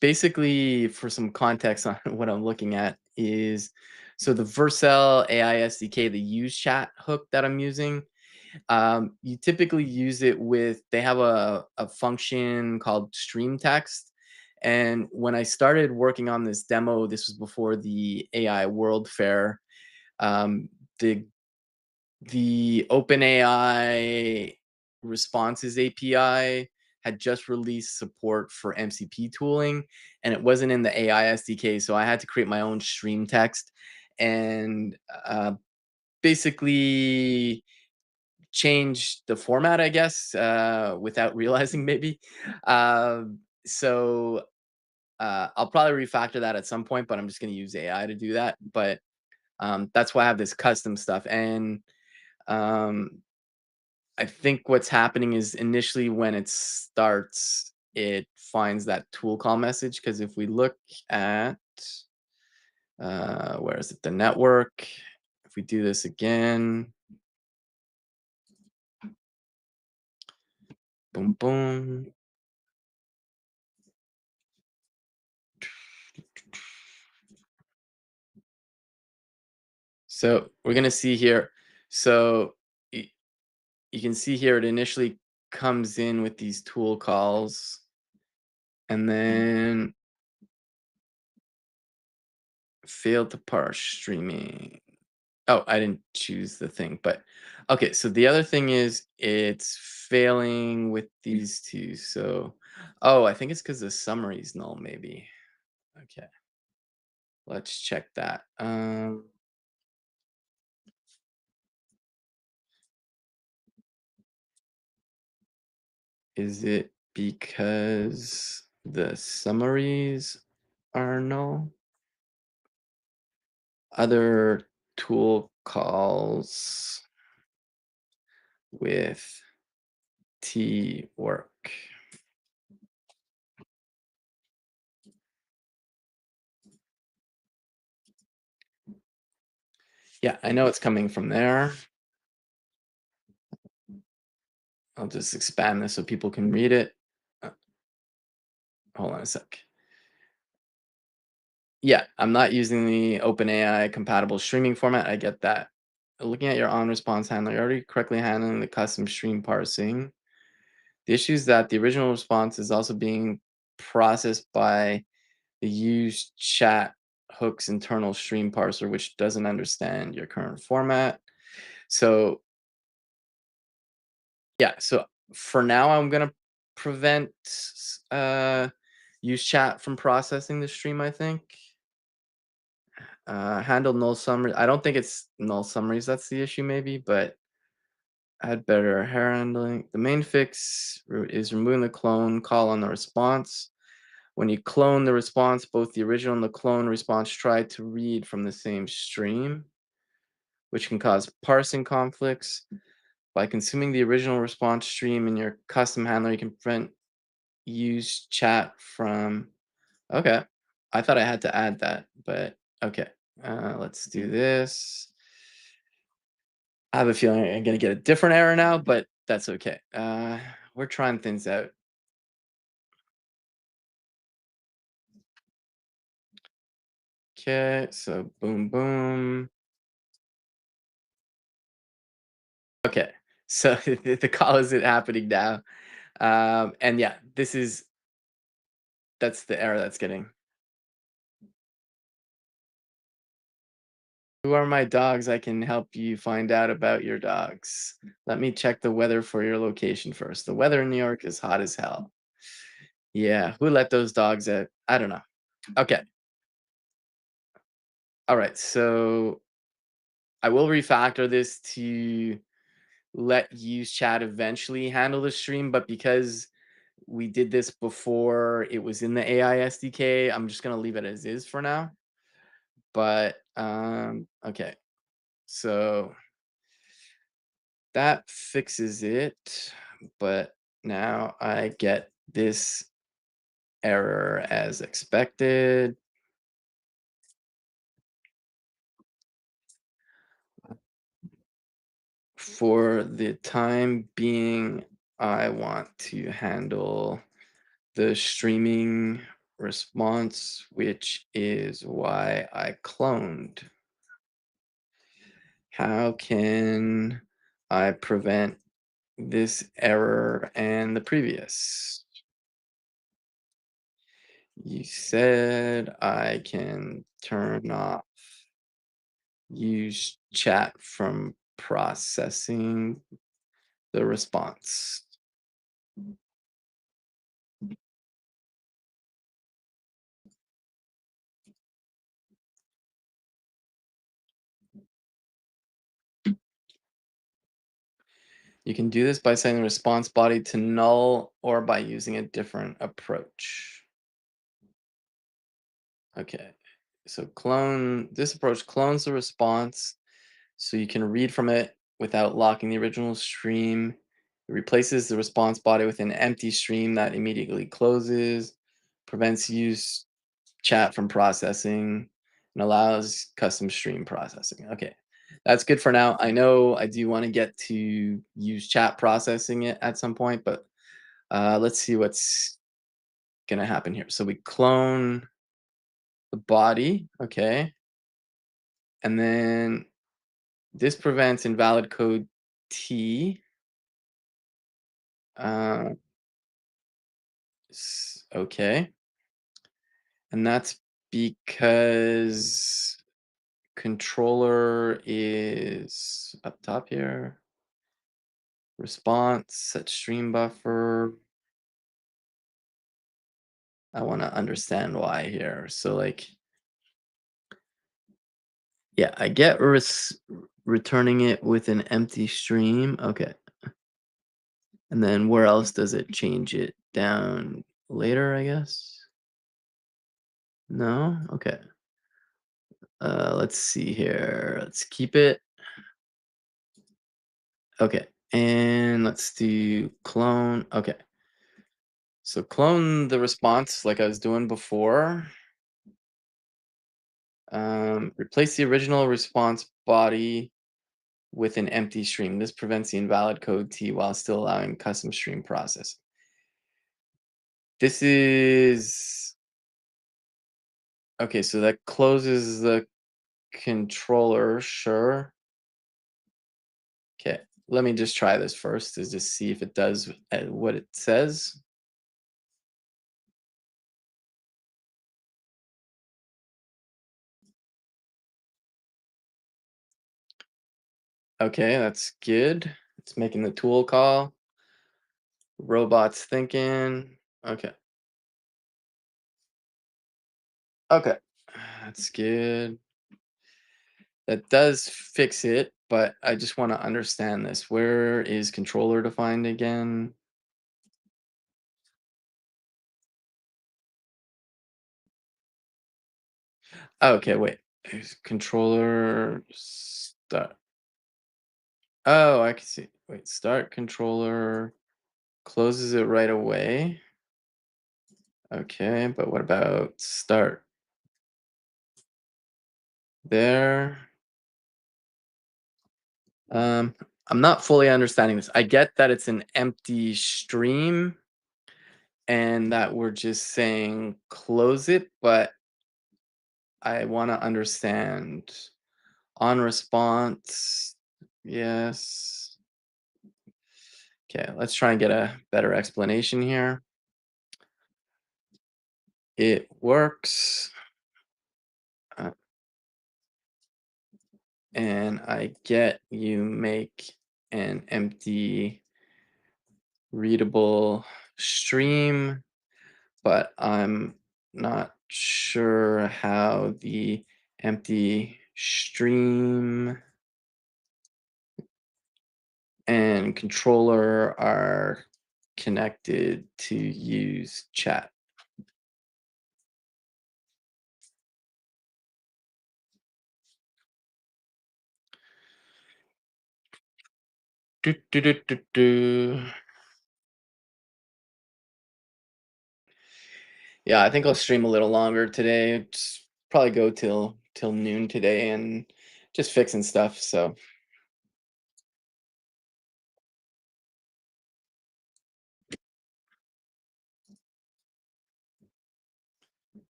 basically, for some context on what I'm looking at is, so the Vercel AI SDK, the use chat hook that I'm using, you typically use it with, they have a function called stream text. And when I started working on this demo, this was before the AI World Fair, um, the OpenAI Responses API had just released support for MCP tooling, and it wasn't in the AI SDK, so I had to create my own stream text and basically change the format, I guess, without realizing maybe. So I'll probably refactor that at some point, but I'm just going to use AI to do that. But that's why I have this custom stuff. And um, I think what's happening is initially when it starts, it finds that tool call message. Because if we look at, where is it? The network. If we do this again, boom, boom. So we're gonna see here. So y- you can see here it initially comes in with these tool calls, and then failed to parse streaming. Oh, I didn't choose the thing, but okay. So the other thing is it's failing with these two. So, oh, I think it's because the summary is null, maybe. Okay, let's check that. Is it because the summaries are null? Other tool calls with T work. Yeah, I know it's coming from there. I'll just expand this so people can read it. Uh, Hold on a sec. Yeah, I'm not using the OpenAI compatible streaming format. I get that. Looking at your on response handler, you're already correctly handling the custom stream parsing. The issue is that the original response is also being processed by the use chat hook's internal stream parser, which doesn't understand your current format. So yeah, so for now, I'm gonna prevent use chat from processing the stream. I think handle null summaries. I don't think it's null summaries that's the issue, maybe, but add better handling. The main fix is removing the clone call on the response. When you clone the response, both the original and the clone response try to read from the same stream, which can cause parsing conflicts. By consuming the original response stream in your custom handler, you can prevent use chat from. Okay. I thought I had to add that, but okay. Let's do this. I have a feeling I'm going to get a different error now, but that's okay. We're trying things out. Okay, so boom, boom. Okay, so the call isn't happening now. And yeah, that's the error that's getting. Who are my dogs? I can help you find out about your dogs. Let me check the weather for your location first. The weather in New York is hot as hell. Yeah, who let those dogs out? I don't know. Okay. All right. So I will refactor this to let use chat eventually handle the stream, but because we did this before it was in the AI SDK. I'm just gonna leave it as is for now. But okay, so that fixes it. But now I get this error as expected. For the time being, I want to handle the streaming response, which is why I cloned. How can I prevent this error and the previous? You said I can turn off use chat from processing the response. You can do this by setting the response body to null or by using a different approach. Okay. So clone this approach clones the response so you can read from it without locking the original stream. It replaces the response body with an empty stream that immediately closes, prevents use chat from processing, and allows custom stream processing. Okay. That's good for now. I know I do want to get to use chat processing it at some point, but let's see what's going to happen here. So we clone the body. Okay. And then this prevents invalid code T. Uh, okay. And that's because controller is up top here. Response, set stream buffer. I want to understand why here. So like, yeah, I get returning it with an empty stream. Okay. And then where else does it change it down later, I guess? No? Okay. Let's see here. Let's keep it. Okay. And let's do clone. Okay. So clone the response like I was doing before. Replace the original response body with an empty stream. This prevents the invalid code T while still allowing custom stream process. This is okay. So that closes the controller. Sure. Okay. Let me just try this first to just see if it does what it says. Okay, that's good. It's making the tool call. Robots thinking. Okay. Okay. That's good. That does fix it, but I just want to understand this. Where is controller defined again? Okay, wait. Is controller start. Oh, I can see. Wait, start controller closes it right away. Okay, but what about start? There. Um, I'm not fully understanding this. I get that it's an empty stream and that we're just saying close it, but I want to understand on response. Yes. Okay, let's try and get a better explanation here. It works, uh, and I get you make an empty readable stream, but I'm not sure how the empty stream and controller are connected to use chat. Do, do, do, do, do. Yeah, I think I'll stream a little longer today. Just probably go till noon today and just fixing stuff. So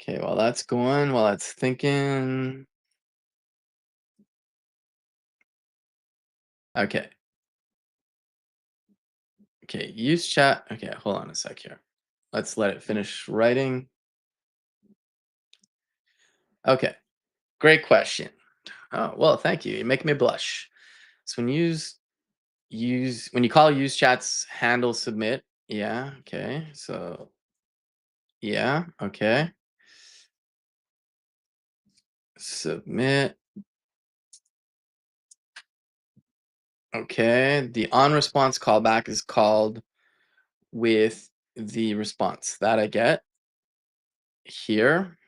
okay, while that's going, while that's thinking. Okay, okay, use chat. Okay, hold on a sec here. Let's let it finish writing. Okay, great question. Oh well, thank you. You make me blush. So when you call use chat's handle submit. Yeah. Okay. So yeah. Okay. Submit. Okay. The on response callback is called with the response that I get here.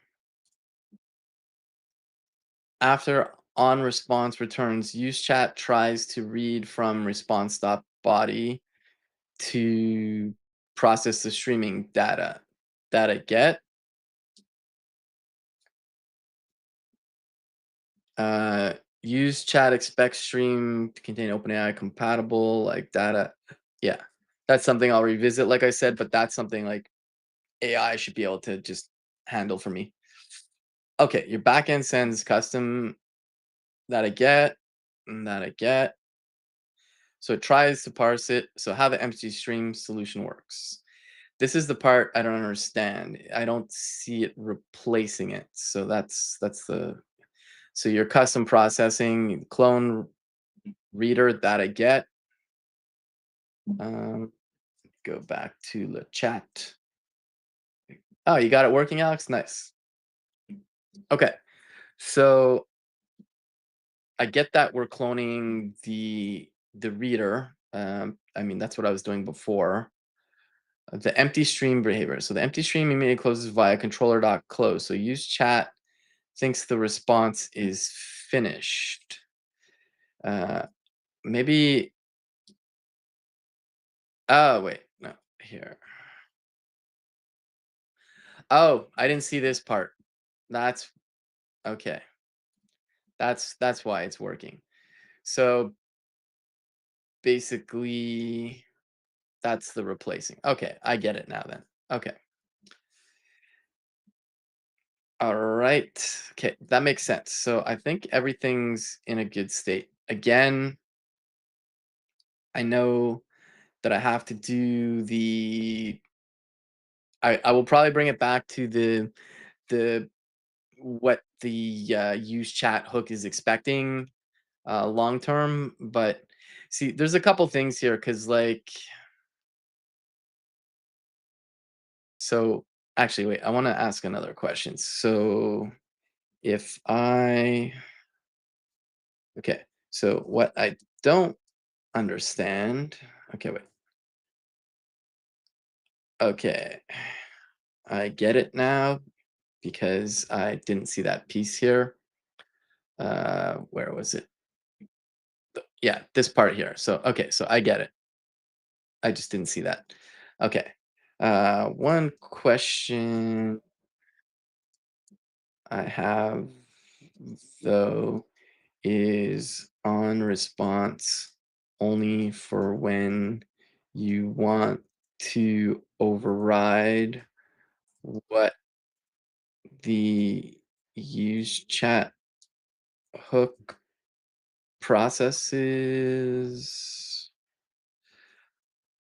After on response returns, use chat tries to read from response.body to process the streaming data that I get. Uh, use chat expect stream to contain OpenAI compatible like data. Yeah, that's something I'll revisit, like I said, but that's something like AI should be able to just handle for me. Okay, your backend sends custom that I get and that I get. So it tries to parse it. So how the empty stream solution works. This is the part I don't understand. I don't see it replacing it. So that's the so your custom processing clone reader that I get. Um, go back to the chat. Oh, you got it working, Alex? Nice. Okay. So I get that we're cloning the reader. I mean, that's what I was doing before. The empty stream behavior. So the empty stream immediately closes via controller.close. So use chat thinks the response is finished. Uh, maybe. Oh wait, no, here. Oh, I didn't see this part. That's okay. That's why it's working. So basically, that's the replacing. Okay, I get it now then. Okay. All right. Okay, that makes sense. So I think everything's in a good state. Again, I know that I have to do I will probably bring it back to the what the use chat hook is expecting long term, but see there's a couple things here because like so actually wait, I want to ask another question. So if I okay, so what I don't understand, okay, wait. Okay, I get it now because I didn't see that piece here. Where was it? Yeah, this part here. So okay, so I get it. I just didn't see that. Okay. One question I have though is on response only for when you want to override what the use chat hook processes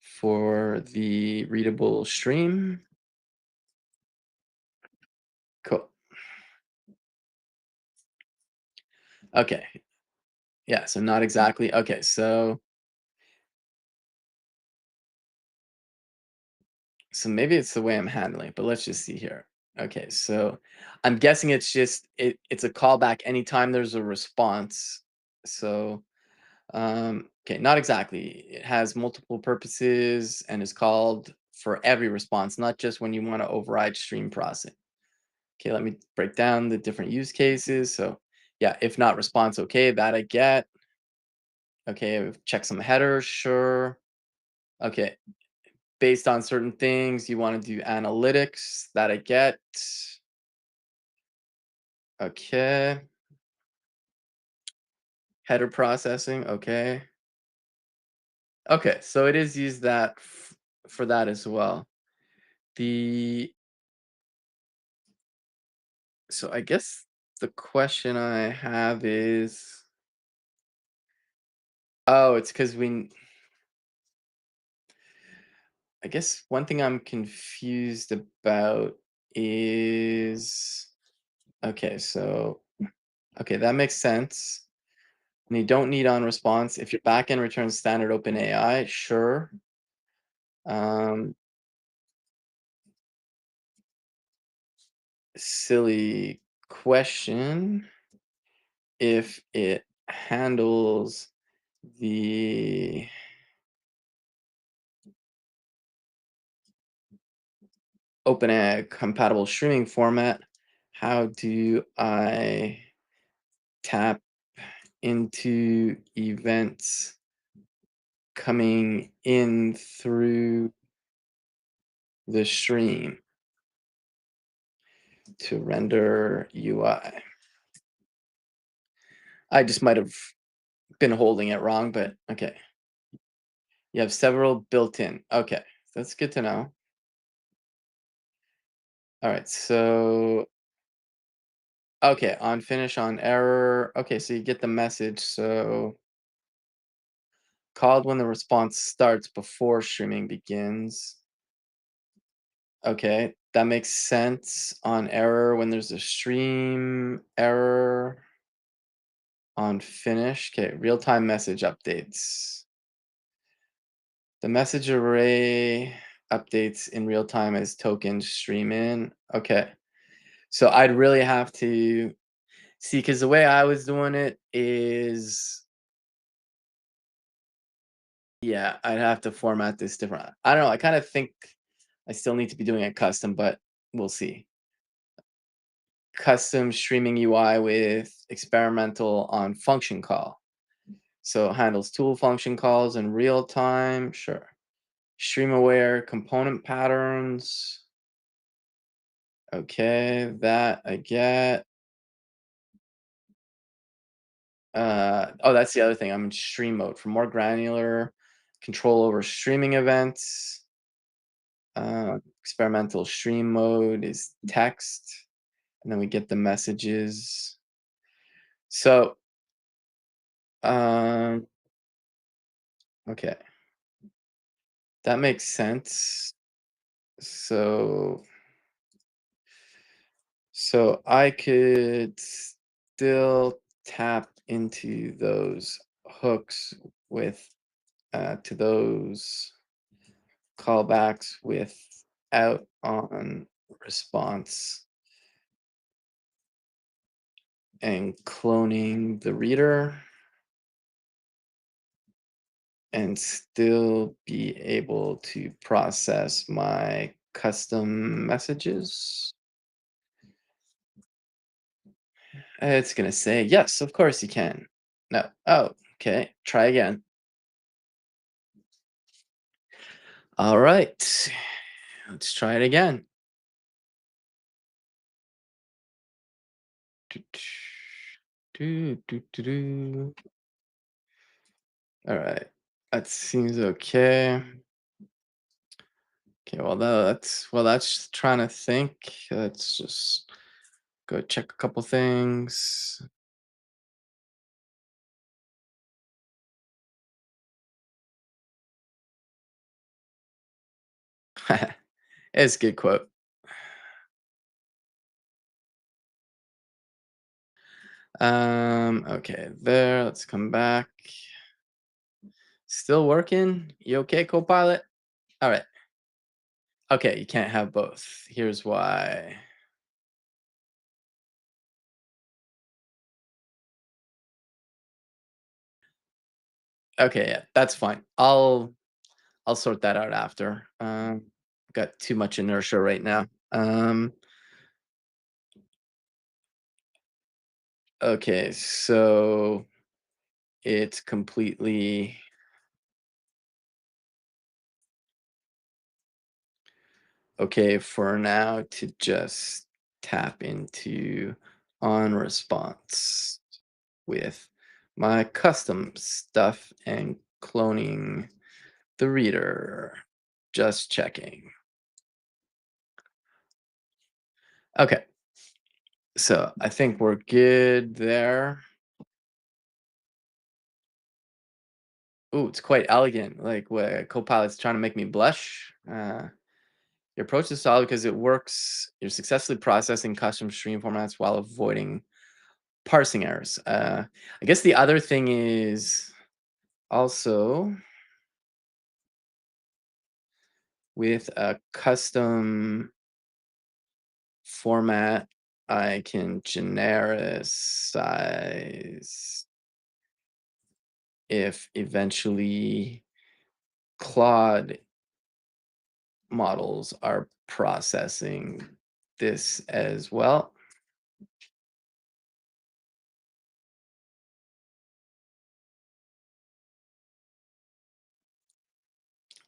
for the readable stream. Cool. Okay. Yeah. So not exactly. Okay. So maybe it's the way I'm handling it, but let's just see here. Okay. So I'm guessing it's just it's a callback anytime there's a response. So Okay, not exactly. It has multiple purposes and is called for every response, not just when you want to override stream processing. Okay, let me break down the different use cases. So, yeah, if not response, okay, that I get. Okay, check some headers, sure. Okay, based on certain things, you want to do analytics, that I get. Okay, header processing, okay. Okay, so it is used for that as well. The So I guess the question I have is, oh, it's because I guess one thing I'm confused about is, okay, so, okay, that makes sense. And you don't need on response. If your backend returns standard OpenAI, sure. Um, Silly question. If it handles the OpenAI compatible streaming format, how do I tap into events coming in through the stream to render UI? I just might have been holding it wrong, but okay. You have several built in. Okay, that's good to know. All right, so okay, on finish, on error. Okay, so you get the message. So called when the response starts before streaming begins. Okay, that makes sense. On error, when there's a stream error. On finish. Okay, real-time message updates. The message array updates in real time as tokens stream in. Okay. So I'd really have to see, because the way I was doing it is, yeah, I'd have to format this different. I don't know. I kind of think I still need to be doing it custom, but we'll see. Custom streaming UI with experimental on function call. So it handles tool function calls in real time. Sure. Stream aware component patterns. Okay, that I get. Oh, that's the other thing. I'm in stream mode for more granular control over streaming events. Experimental stream mode is text, and then we get the messages. So, um, okay, that makes sense. So, so I could still tap into those hooks with to those callbacks without on response and cloning the reader and still be able to process my custom messages. It's going to say, yes, of course you can. No. Oh, okay. Try again. All right. Let's try it again. Do, do, do, do. All right. That seems okay. Okay, well that's trying to think. Let's just go check a couple things. It's a good quote. Okay, there. Let's come back. Still working? You okay, Copilot? All right. Okay, you can't have both. Here's why. Okay, yeah, that's fine. I'll sort that out after. Got too much inertia right now. Okay, so it's completely okay for now to just tap into on response with my custom stuff and cloning the reader. Just checking. Okay, so I think we're good there. Ooh, it's quite elegant. Like what Copilot's trying to make me blush. Your approach is solid because it works. You're successfully processing custom stream formats while avoiding parsing errors. I guess the other thing is also with a custom format, I can genericize if eventually Claude models are processing this as well.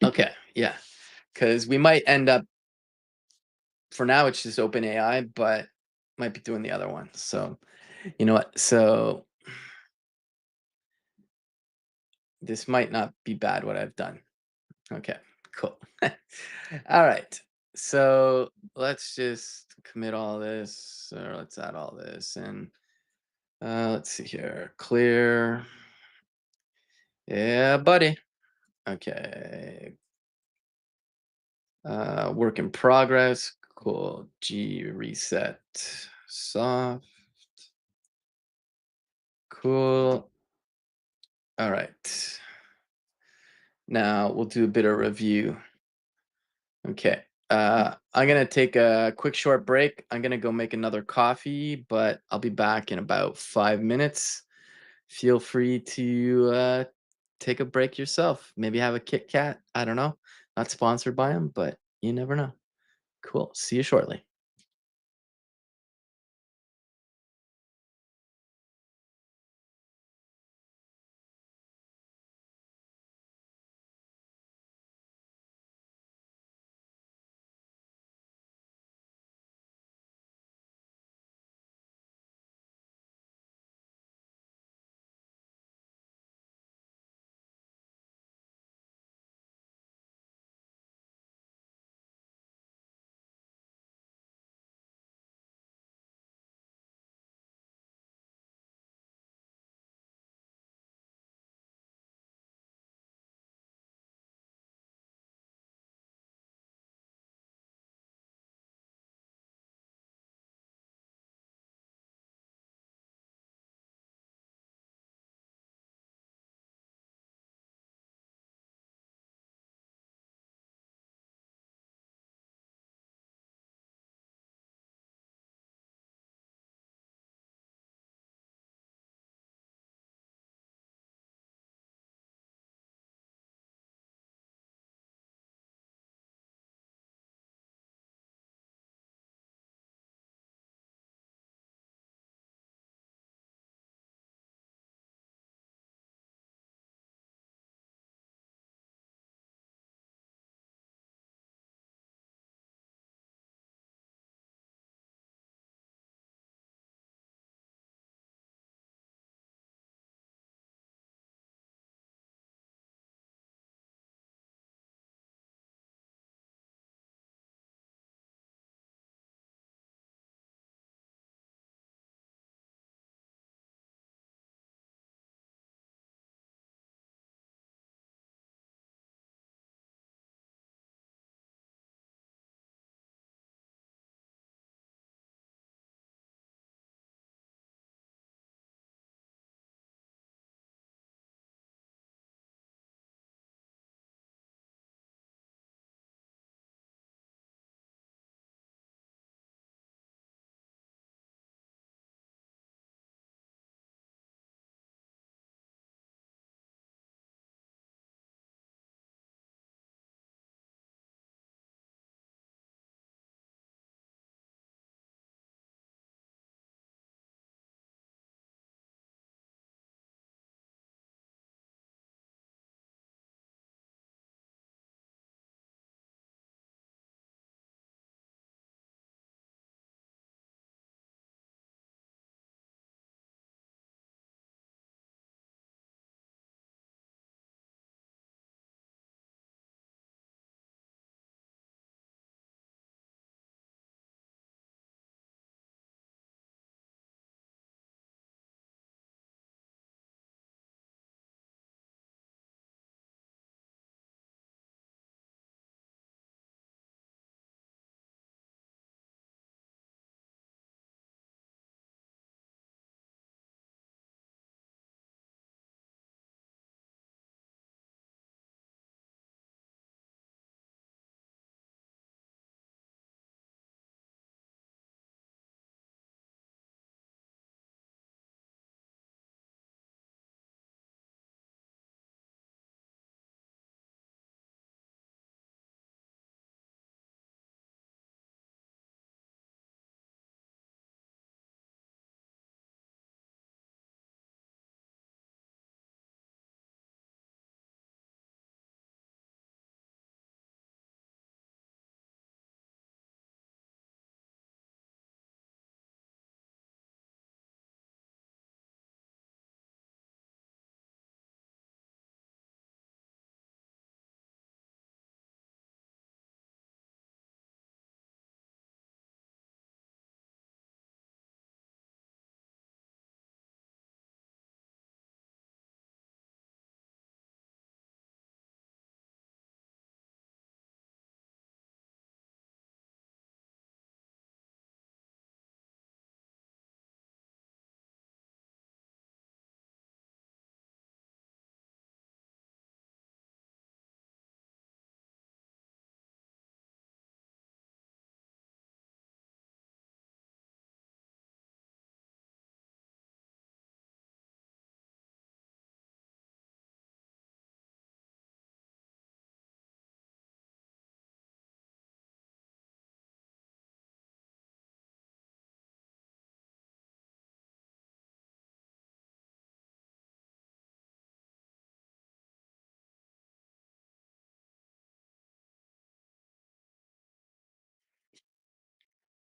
Okay, yeah, because we might end up for now, it's just OpenAI, but might be doing the other one. So, you know what? So this might not be bad what I've done. Okay, cool. All right. So let's just commit all this, or let's add all this, and let's see here. Clear. Yeah, buddy. Okay. Work in progress. Cool. G reset. Soft. Cool. All right. Now we'll do a bit of review. Okay. I'm gonna take a quick short break. I'm gonna go make another coffee, but I'll be back in about 5 minutes. Feel free to take a break yourself. Maybe have a Kit Kat. I don't know. Not sponsored by them, but you never know. Cool. See you shortly.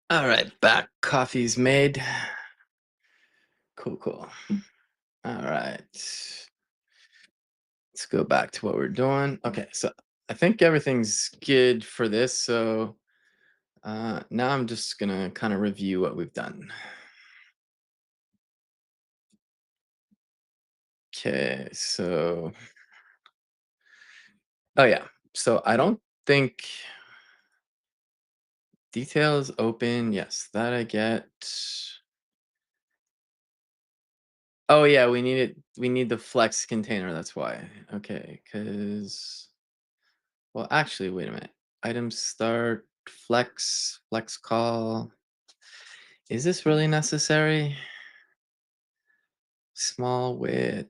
All right, back. Coffee's made. Cool, cool. All right. Let's go back to what we're doing. Okay, so I think everything's good for this. So now I'm just gonna kind of review what we've done. Okay, so oh yeah. So I don't think details open. Yes, that I get. Oh yeah, we need it. We need the flex container. That's why. Okay, because well, actually, wait a minute. Item start flex call. Is this really necessary? Small width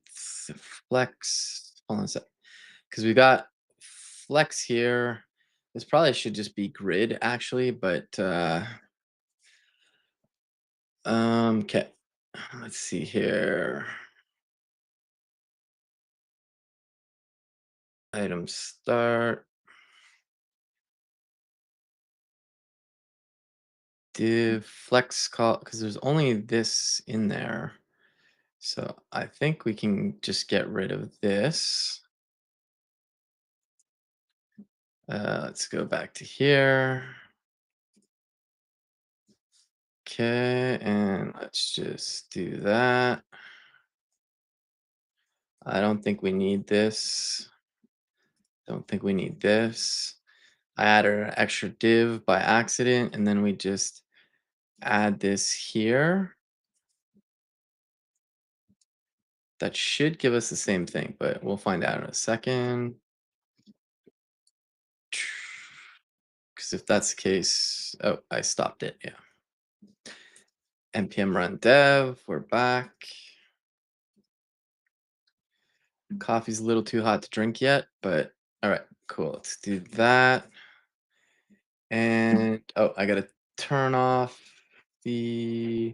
flex. Hold on a sec. Because we got flex here. This probably should just be grid actually, but okay. Let's see here. Item start. Div flex call because there's only this in there. So I think we can just get rid of this. Let's go back to here. Okay, and let's just do that. I don't think we need this. Don't think we need this. I added an extra div by accident, and then we just add this here. That should give us the same thing, but we'll find out in a second. Because if that's the case, oh, I stopped it. Yeah. npm run dev. We're back. Coffee's a little too hot to drink yet, but all right, cool. Let's do that. And oh, I gotta turn off the.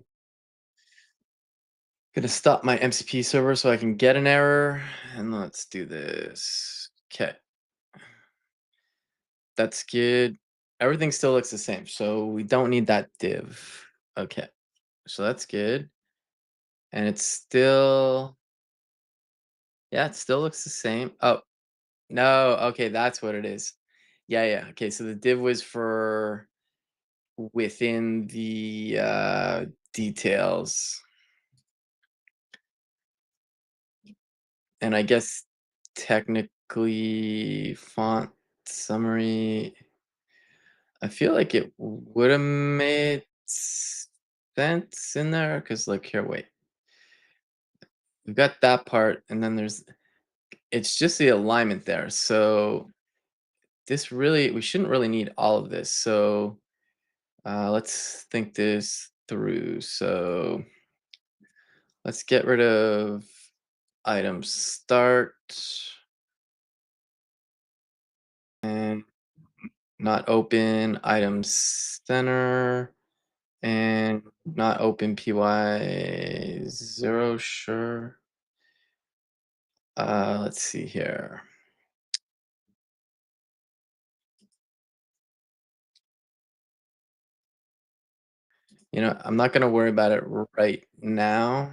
Gonna stop my MCP server so I can get an error. And let's do this. Okay, that's good. Everything still looks the same, so we don't need that div. Okay, so that's good. And it's still, yeah, it still looks the same. Oh, no, okay, that's what it is. Yeah, yeah. Okay, so the div was for within the details. And I guess technically font summary, I feel like it would have made sense in there because like here, wait. We've got that part, and then there's it's just the alignment there. So this really we shouldn't really need all of this. So let's think this through. So let's get rid of item start and not open item center and not open py0, sure. Let's see here. I'm not gonna worry about it right now.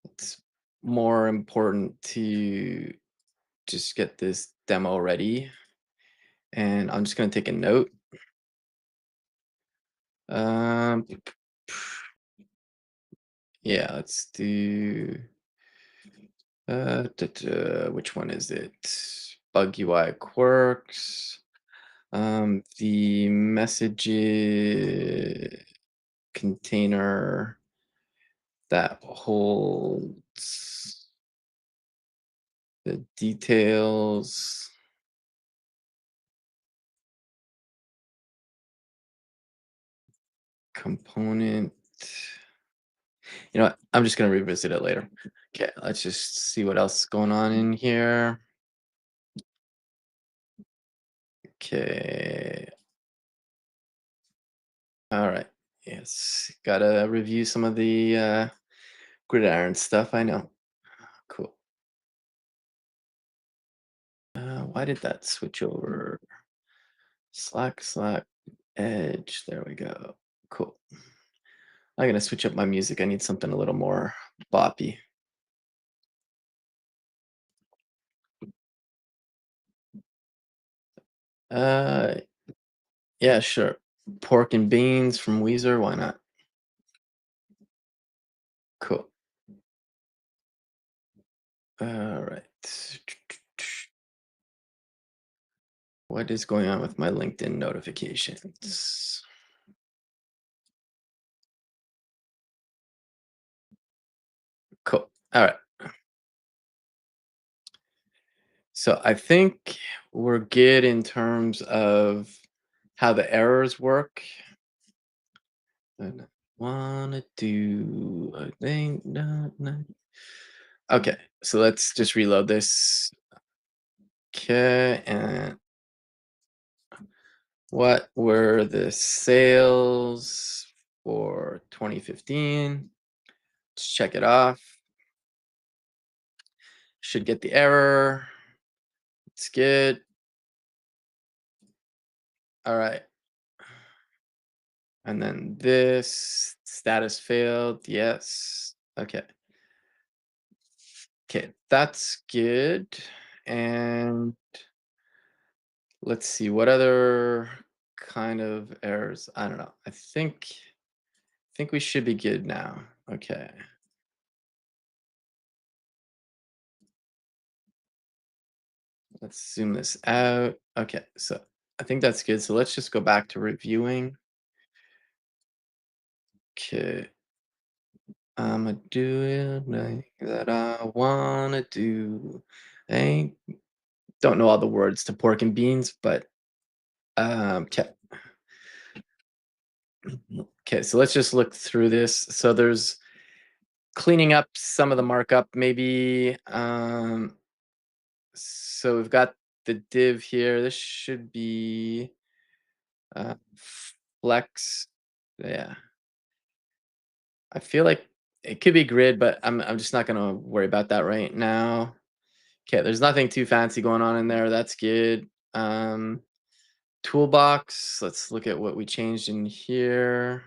It's more important to just get this demo ready. And I'm just gonna take a note. Um, yeah, let's do which one is it? Bug UI quirks. The message container that holds the details. Component. You know what? I'm just gonna revisit it later. Okay, let's just see what else is going on in here. Okay. All right. Yes. Gotta review some of the gridiron stuff. I know. Cool. Why did that switch over? Slack. Edge. There we go. Cool. I'm gonna switch up my music. I need something a little more boppy. Uh, yeah, sure. Pork and Beans from Weezer. Why not? Cool. All right. What is going on with my LinkedIn notifications? Cool. All right. So I think we're good in terms of how the errors work. And I wanna do a thing. Okay, so let's just reload this. Okay, and what were the sales for 2015? Let's check it off. Should get the error. It's good. All right. And then this status failed. Yes. Okay. Okay, that's good. And let's see what other kind of errors. I don't know. I think we should be good now. Okay. Let's zoom this out. Okay, so I think that's good. So let's just go back to reviewing. Okay. I'ma do it that I wanna do. Ain't don't know all the words to pork and beans, but 'kay. Okay, so let's just look through this. So there's cleaning up some of the markup, maybe. So we've got the div here. This should be uh, flex. Yeah, I feel like it could be grid, but I'm just not gonna worry about that right now. Okay, there's nothing too fancy going on in there. That's good. Um, Toolbox. Let's look at what we changed in here.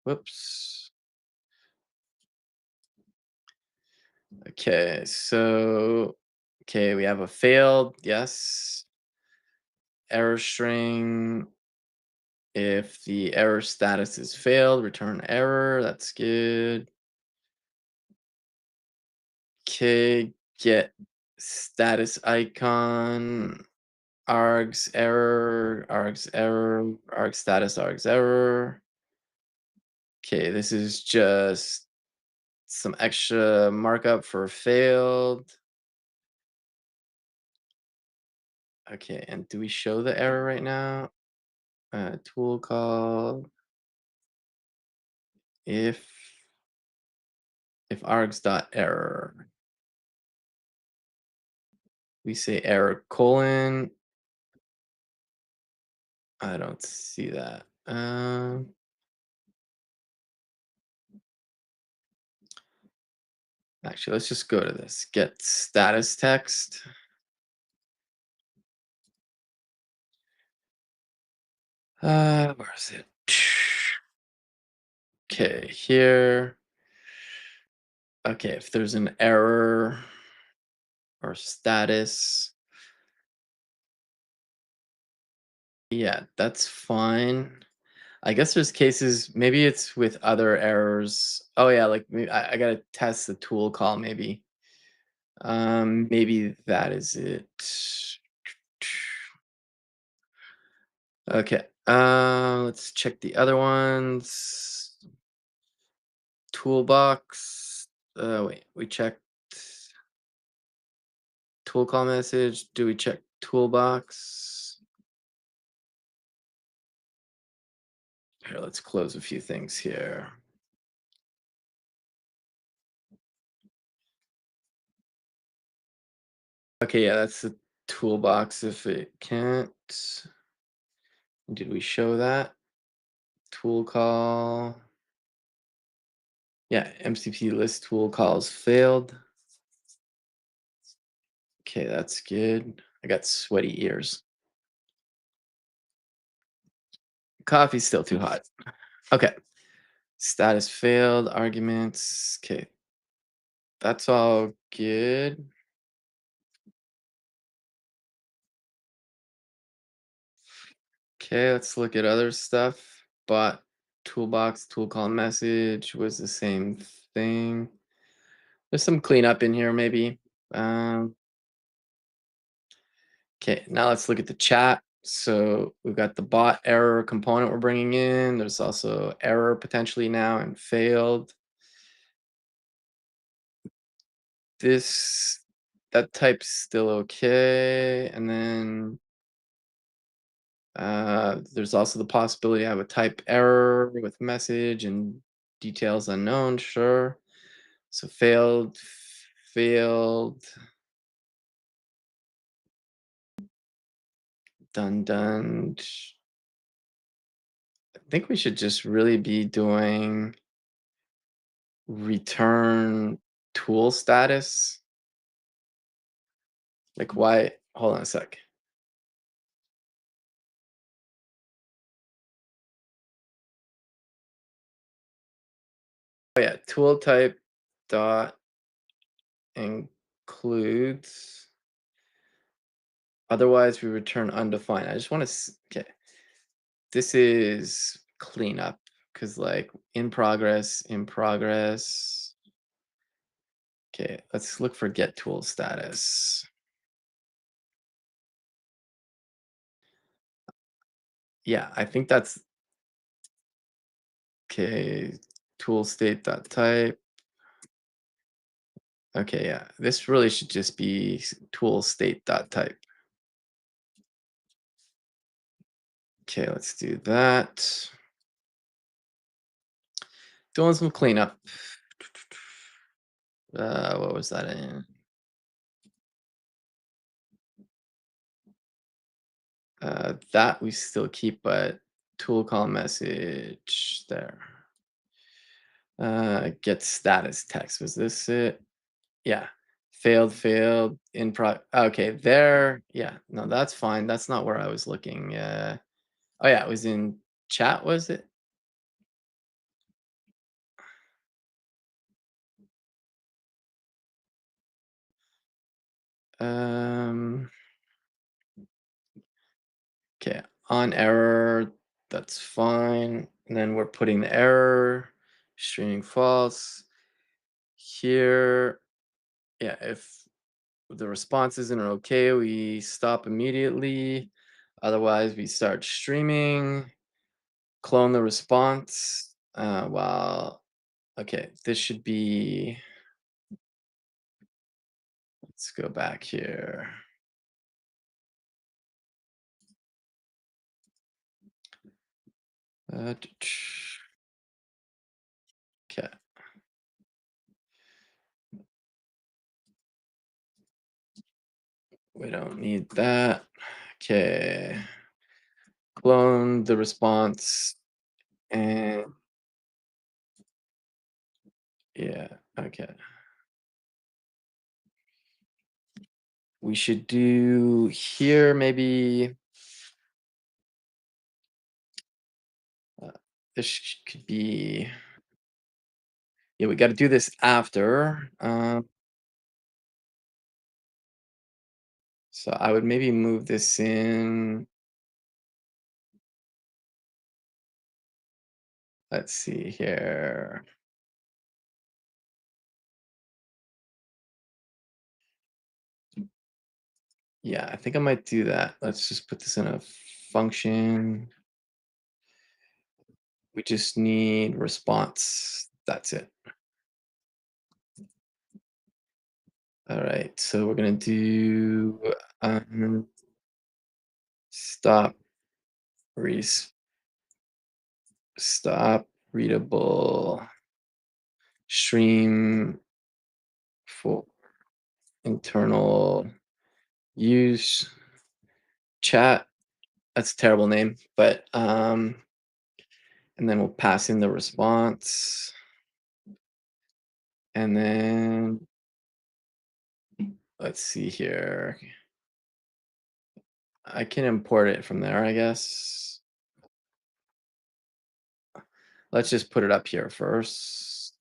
Whoops. Okay, so okay, we have a failed. Yes. Error string. If the error status is failed, return error. That's good. Okay, get status icon. args error, arg status, args error. Okay, this is just some extra markup for failed. Okay, and do we show the error right now? Tool call if args dot error. We say error colon. I don't see that. Actually, let's just go to this. Get status text. Where is it? Okay, here. Okay, if there's an error or status, yeah, that's fine. I guess there's cases, maybe it's with other errors. Oh yeah, like I gotta test the tool call maybe. Maybe that is it. Okay. Let's check the other ones. Toolbox. Wait, we checked tool call message. Do we check toolbox? Here, let's close a few things here. Okay, yeah, that's the toolbox if it can't. Did we show that? Tool call. Yeah, MCP list tool calls failed. Okay, that's good. I got sweaty ears. Coffee's still too hot. Okay. Status failed, arguments. Okay. That's all good. Okay, let's look at other stuff. Bot toolbox, tool call message was the same thing. There's some cleanup in here, maybe. Um, okay, now let's look at the chat. So we've got the bot error component we're bringing in. There's also error potentially now and failed. This that type's still okay, and then there's also the possibility I have a type error with message and details unknown. Sure. So failed, failed, done, done. I think we should just really be doing return tool status. Like why? Hold on a sec. Oh yeah, tool type dot includes. Otherwise, we return undefined. I just want to. Okay, this is cleanup because like in progress, in progress. Okay, let's look for get tool status. Yeah, I think that's okay. Tool state dot type. Okay, yeah, this really should just be tool state dot type. Okay, let's do that. Doing some cleanup. What was that in? That we still keep, but tool call message there. Get status text. Was this it? Yeah. Failed, failed, in pro okay, there. Yeah, no, that's fine. That's not where I was looking. Oh yeah, it was in chat, was it? Um, okay, on error, that's fine. And then we're putting the error, streaming false. Here, yeah, if the responses are okay, we stop immediately. Otherwise, we start streaming, clone the response. While okay, this should be. Let's go back here. Okay, we don't need that. Okay, clone the response and yeah, okay. We should do here maybe. Uh, this could be. Yeah, we got to do this after. So I would maybe move this in. Let's see here. Yeah, I think I might do that. Let's just put this in a function. We just need response. That's it. All right. So we're gonna do stop res stop readable stream for internal use chat. That's a terrible name, but and then we'll pass in the response, and then let's see here. I can import it from there, I guess. let's just put it up here first.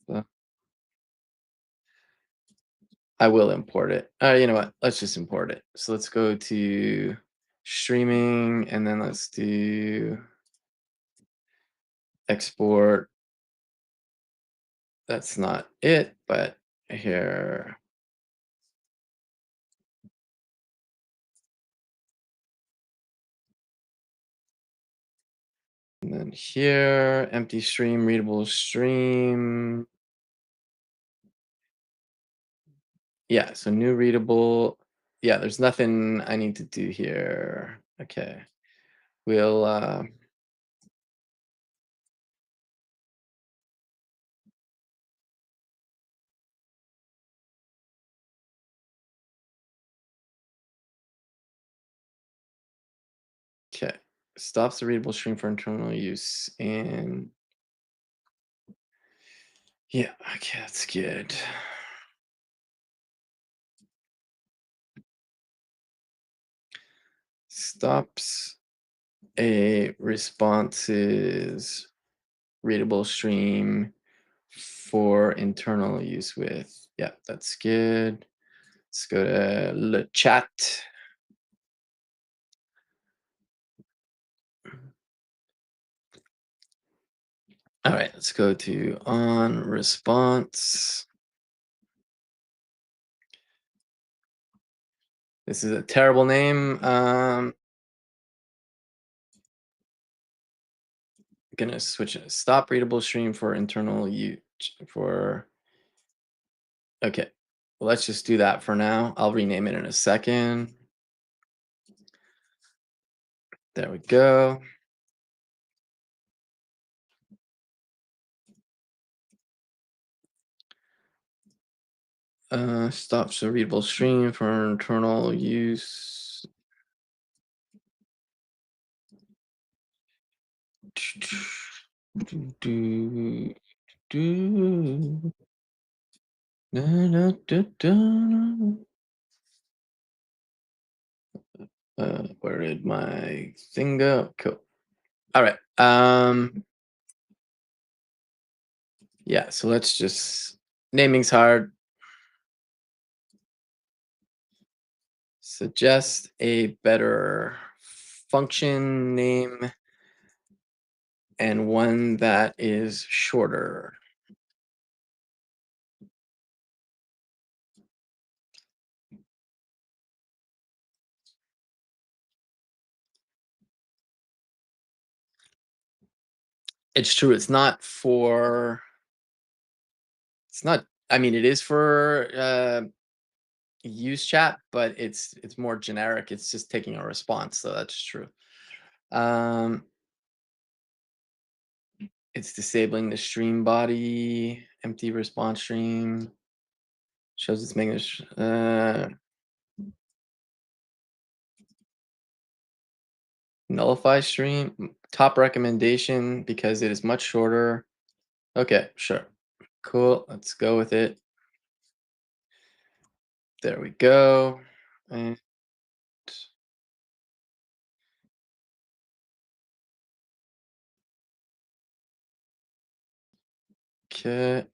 I will import it. You know what? Let's just import it. So let's go to streaming and then let's do export. That's not it, but here. And then here, empty stream, readable stream. Yeah, so new readable. Yeah, there's nothing I need to do here. Okay. We'll okay. Stops the readable stream for internal use. And yeah, okay, that's good. Stops a responses readable stream for internal use with. Yeah, that's good. Let's go to le chat. All right, let's go to on response. This is a terrible name. Gonna switch it. Stop readable stream for internal use for. Okay, let's just do that for now. I'll rename it in a second. There we go. Stops the readable stream for internal use. Do, do, da, da, da, da. Where did my thing go? Cool. All right. Yeah, so let's just naming's hard. Suggest a better function name and one that is shorter. It's true. It's not, I mean, it is for use chat, but it's more generic. It's just taking a response, so that's true. Um, it's disabling the stream body, empty response stream. Shows it's making nullify stream. Top recommendation because it is much shorter. Okay, sure. Cool. Let's go with it. There we go. And okay.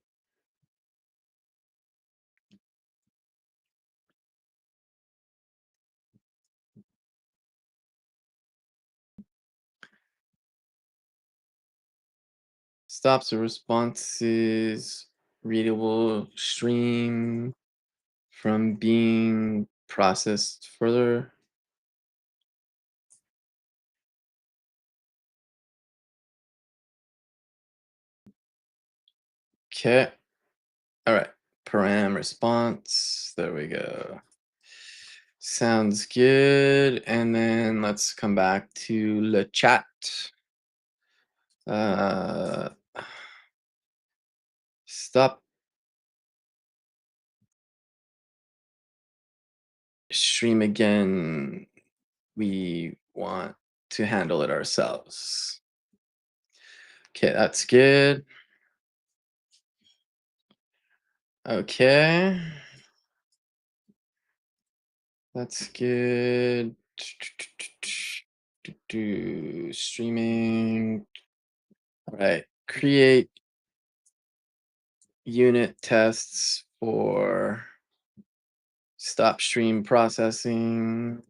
Stops the responses readable stream from being processed further. Okay. All right. Param response. There we go. Sounds good. And then let's come back to the chat. Uh, stop stream again. We want to handle it ourselves. Okay, that's good. Okay. That's good. Do streaming. All right. Create unit tests for stop stream processing.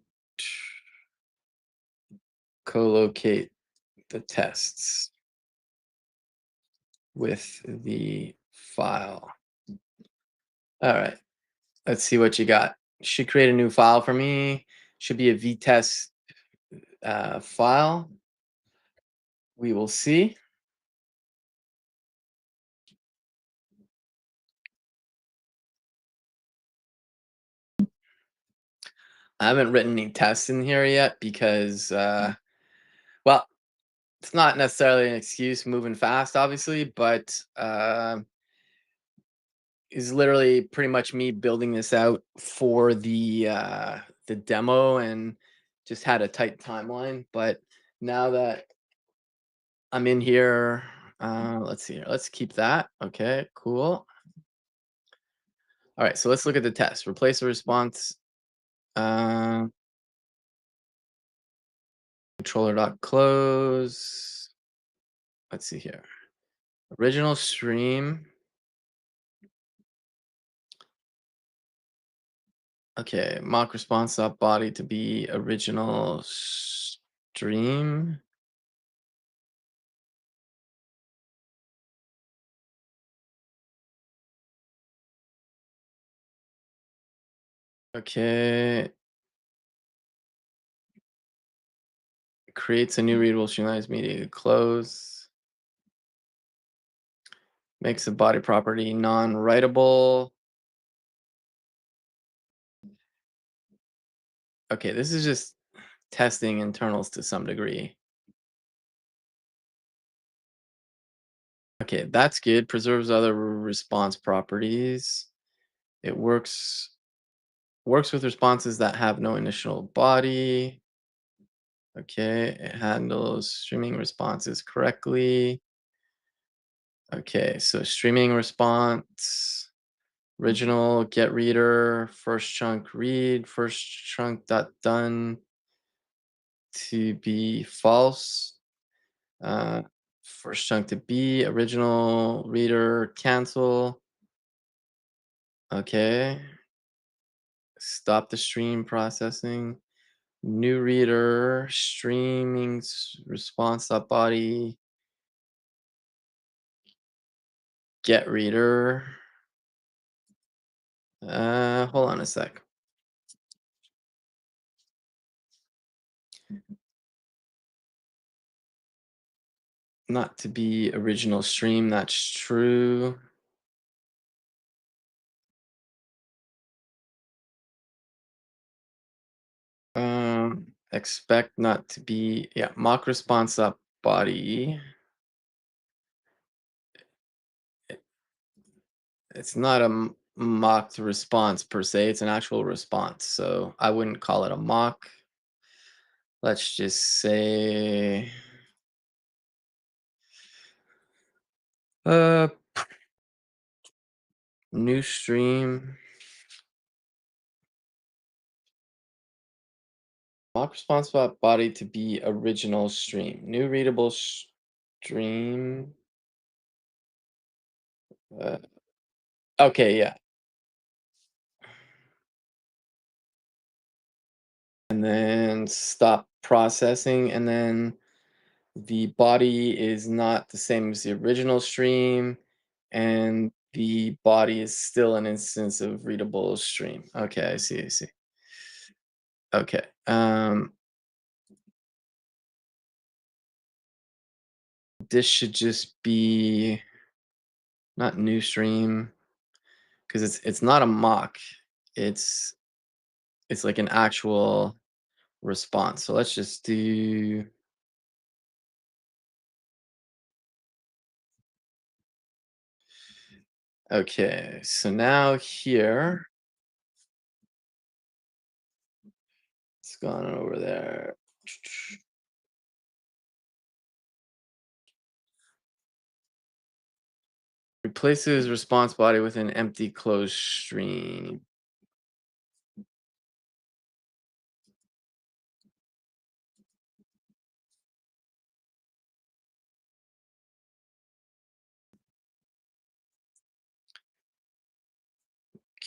Co-locate the tests with the file. All right, let's see what you got. Should create a new file for me. Should be a vtest file. We will see. I haven't written any tests in here yet because, well, it's not necessarily an excuse moving fast, obviously, but is literally pretty much me building this out for the demo and just had a tight timeline. But now that I'm in here, let's see here. Let's keep that. Okay, cool. All right, so let's look at the test. Replace a response. Uh, Controller.close. Let's see here. Original stream. Okay, mock response body to be original stream. Okay, creates a new readable streamlines media close. Makes a body property non-writable. Okay, this is just testing internals to some degree. Okay, that's good. Preserves other response properties. It works with responses that have no initial body. Okay, it handles streaming responses correctly. Okay, so streaming response, original get reader, first chunk read, first chunk dot done to be false. Uh, First chunk to be original reader cancel. Okay, stop the stream processing. New reader streaming response dot body get reader. Hold on a sec. Not to be original stream, that's true. Expect not to be, yeah, mock response up body. It's not a mocked response per se, it's an actual response. So I wouldn't call it a mock. Let's just say, uh, new stream. Mock response body to be original stream. New readable stream. Uh, okay, yeah. And then stop processing. And then the body is not the same as the original stream. And the body is still an instance of readable stream. Okay, I see, I see. Okay. This should just be not new stream because it's not a mock. It's it's like an actual response. So let's just do okay. So now here, it's gone over there. Replaces response body with an empty closed stream.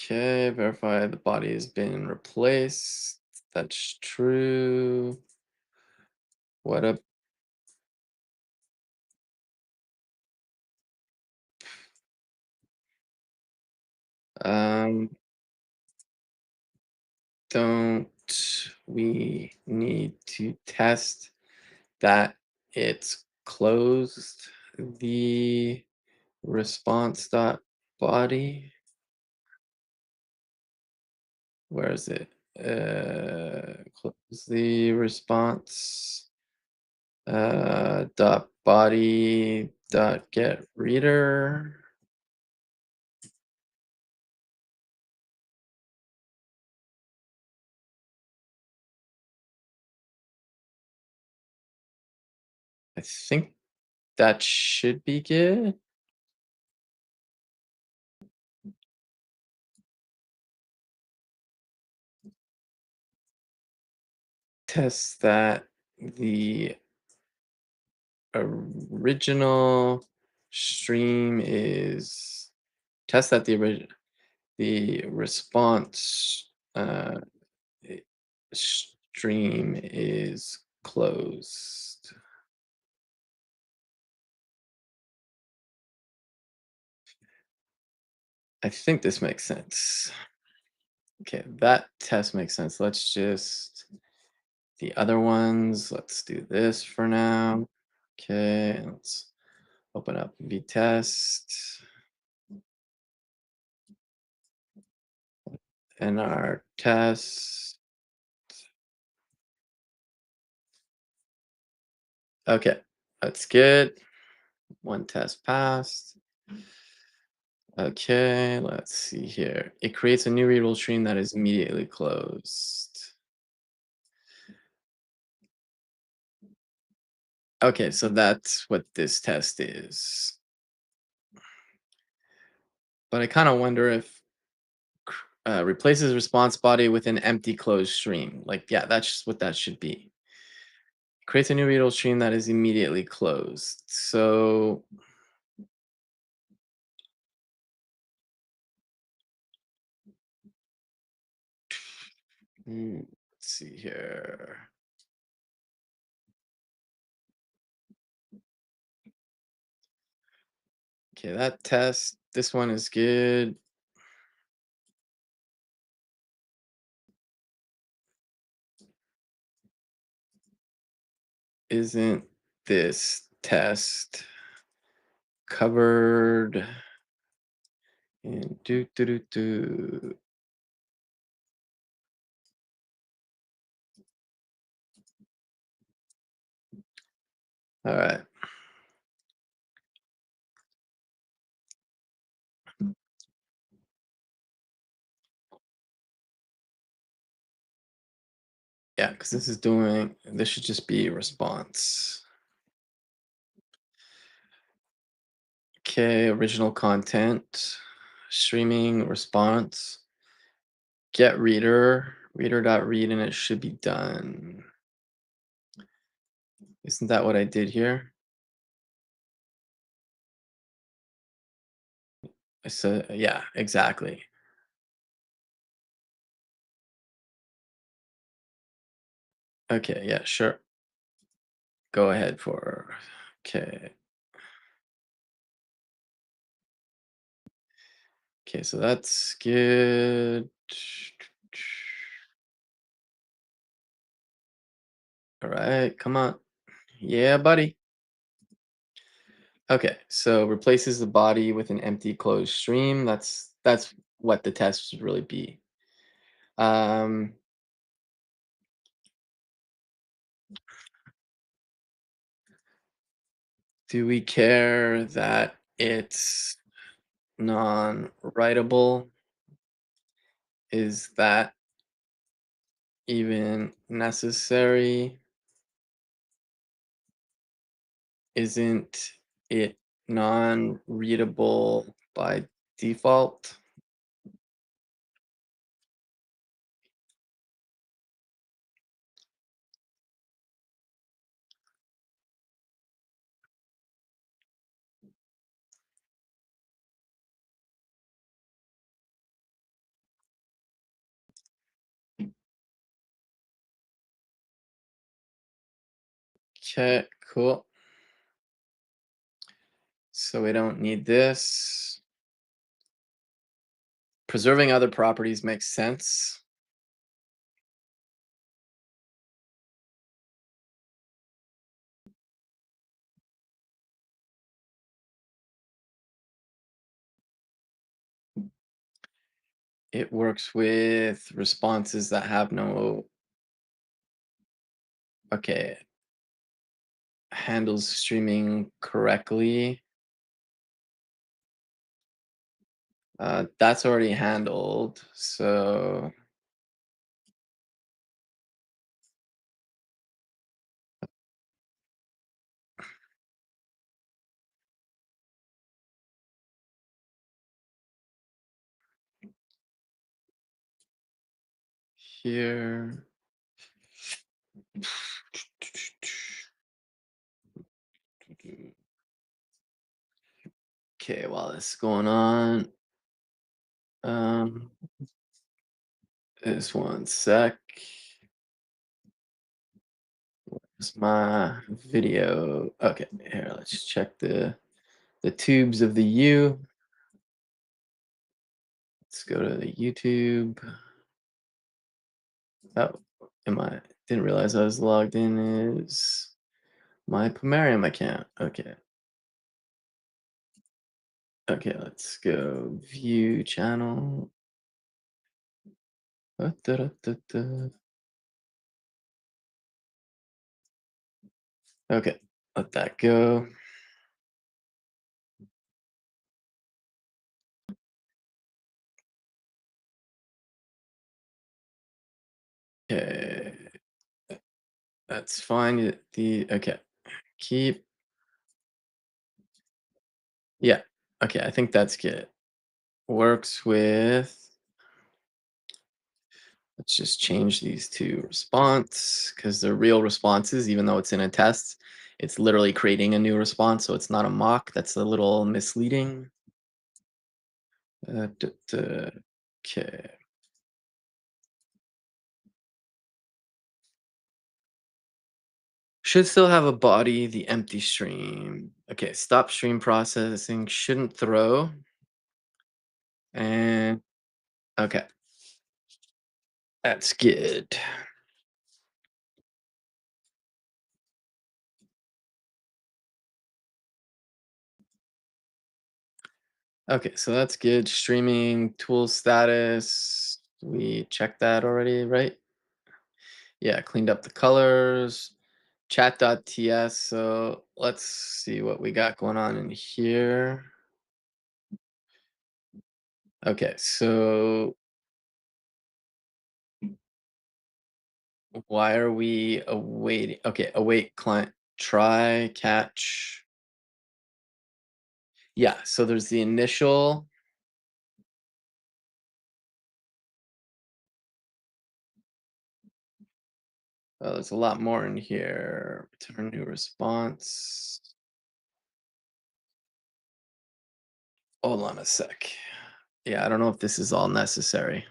Okay, verify the body has been replaced. That's true. What up? Um, don't we need to test that it's closed the response dot body? Where is it? Close the response dot body dot get reader. I think that should be good. Test that the original stream is test that the response i- stream is closed. I think this makes sense. Okay, that test makes sense. Let's just the other ones. Let's do this for now. Okay, let's open up vtest and our test. Okay, that's good. One test passed. Okay, let's see here. It creates a new readable stream that is immediately closed. Okay, so that's what this test is. But I kind of wonder if replaces response body with an empty closed stream. Like, yeah, that's just what that should be. Creates a new readable stream that is immediately closed. So, let's see here. Okay, that test, this one is good. Isn't this test covered in do? All right. Yeah, because this should just be response. Okay, original content, streaming response, get reader.read, and it should be done. Isn't that what I did here? I said, yeah, exactly. Okay, yeah, sure. Go ahead for, okay. Okay, so that's good. All right, come on. Yeah, buddy. Okay, so replaces the body with an empty closed stream. That's what the test should really be. Um, do we care that it's non-writable? Is that even necessary? Isn't it non-readable by default? Okay, cool. So we don't need this. Preserving other properties makes sense. It works with responses that have no, okay, handles streaming correctly. That's already handled. So here. Okay, while this is going on, um, this one sec. Where's my video? Okay, here, let's check the tubes of the U. Let's go to the YouTube. Oh, am I didn't realize I was logged in is my Pomerium account. Okay. Okay, let's go view channel. Da-da-da-da. Okay, let that go. Okay, that's fine. The okay, keep. Yeah. Okay, I think that's good. Works with. Let's just change these to response because they're real responses, even though it's in a test. It's literally creating a new response, so it's not a mock. That's a little misleading. Okay. Should still have a body, the empty stream. Okay, stop stream processing, shouldn't throw. And okay, that's good. Okay, so that's good. Streaming tool status. We checked that already, right? Yeah, cleaned up the colors. Chat.ts. So let's see what we got going on in here. Okay, so why are we awaiting? Okay, await client try catch. Yeah, so there's the initial. Oh, there's a lot more in here. Return new response. Hold on a sec. Yeah, I don't know if this is all necessary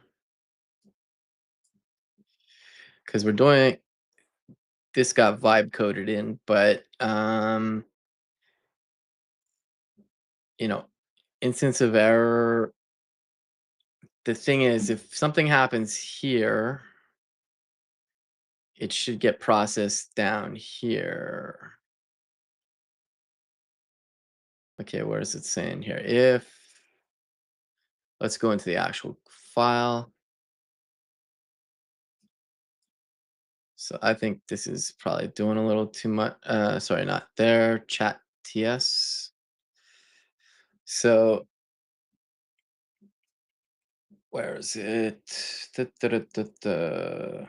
because we're doing this got vibe coded in, but you know, instance of error. The thing is, if something happens here, it should get processed down here. Okay, where is it saying here? If let's go into the actual file. So I think this is probably doing a little too much. Sorry, not there. Chat TS. So where is it? Da, da, da, da, da.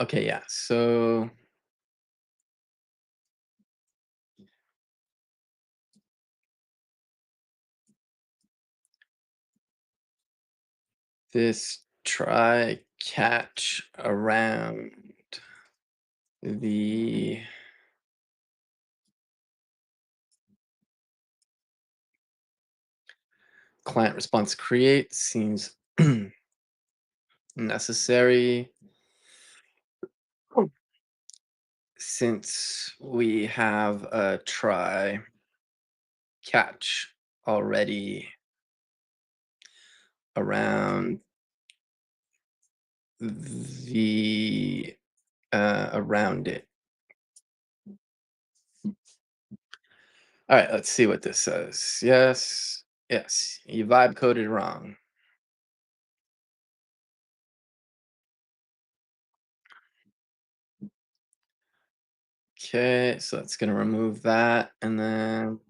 Okay, yeah. So this try catch around the client response create seems necessary since we have a try catch already around the around it. All right, let's see what this says. Yes, yes, you vibe coded wrong. Okay, so it's gonna remove that, and then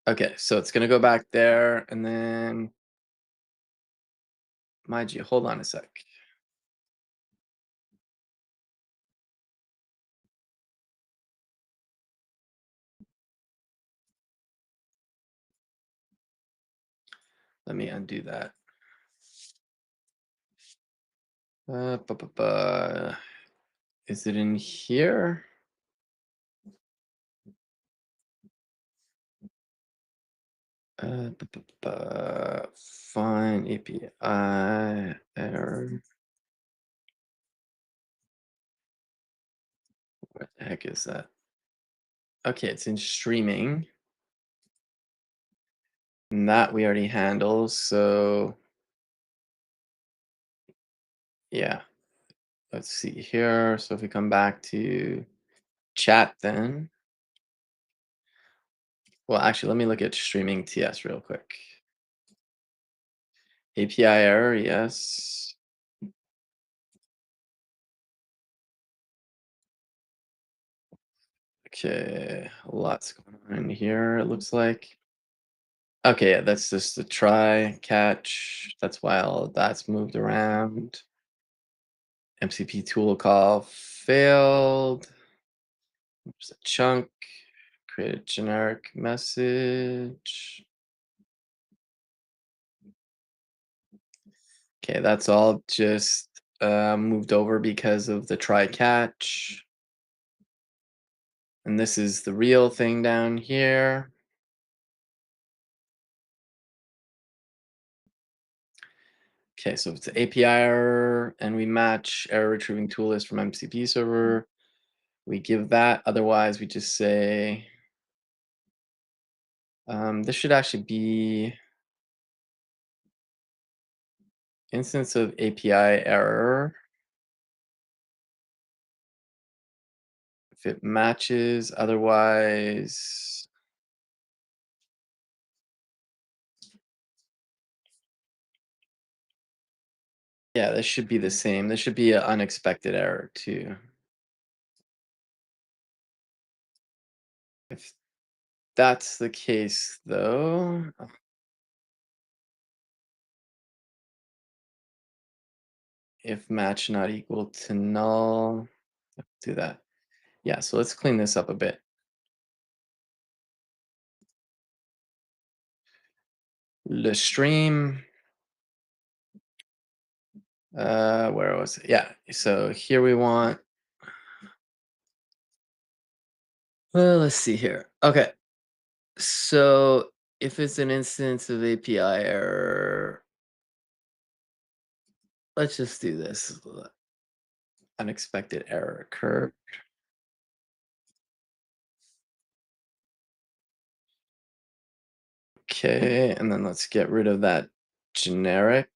okay, so it's gonna go back there, and then mind you, hold on a sec. Let me undo that. Is it in here? Find API error. What the heck is that? Okay, it's in streaming. And that we already handled. So yeah, let's see here. So if we come back to chat then. Well, actually, let me look at streaming TS real quick. API error, yes. Okay, lots going on in here, it looks like. Okay, yeah, that's just the try catch. That's why all of that's moved around. MCP tool call failed. There's a chunk. Create a generic message. Okay, that's all just moved over because of the try catch. And this is the real thing down here. Okay, so if it's an API error and we match error retrieving tool list from MCP server, we give that. Otherwise, we just say, this should actually be instance of API error. If it matches, otherwise, yeah, this should be the same. This should be an unexpected error too. If that's the case, though, if match not equal to null, do that. Yeah, so let's clean this up a bit. The stream, where was it? Yeah, so here we want, well, let's see here. Okay, so if it's an instance of API error, let's just do this. Unexpected error occurred. Okay, and then let's get rid of that generic.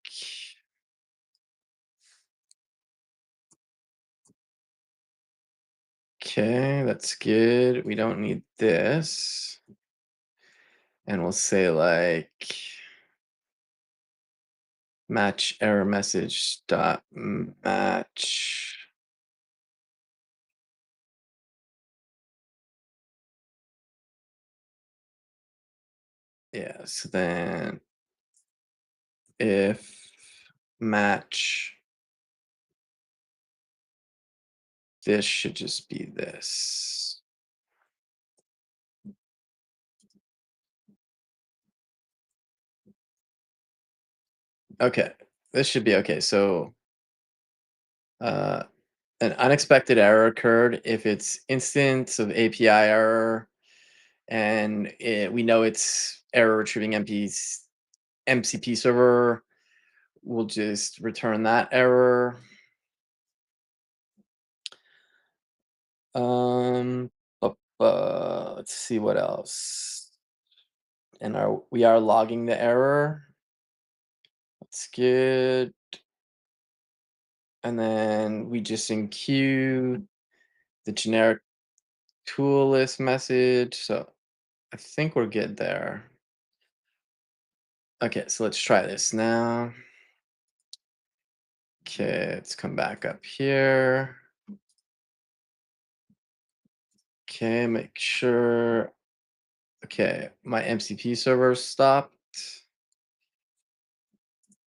Okay, that's good. We don't need this. And we'll say like match error message dot match. Yeah, so then if match, this should just be this. Okay, this should be okay. So uh, an unexpected error occurred if it's instance of API error and we know it's error retrieving MCP server. We'll just return that error. Um, let's see what else. And we are logging the error. That's good. And then we just enqueue the generic tool list message. So I think we're good there. Okay, so let's try this now. Okay, let's come back up here. Okay, make sure. Okay, my MCP server stopped.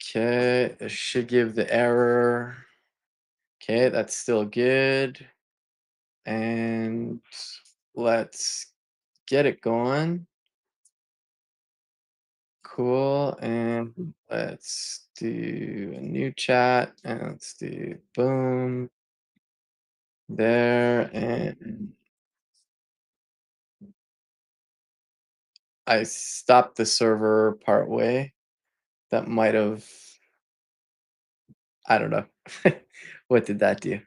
Okay, it should give the error. Okay, that's still good. And let's get it going. Cool. And let's do a new chat. And let's do boom there. And I stopped the server part way. That might have, I don't know. What did that do?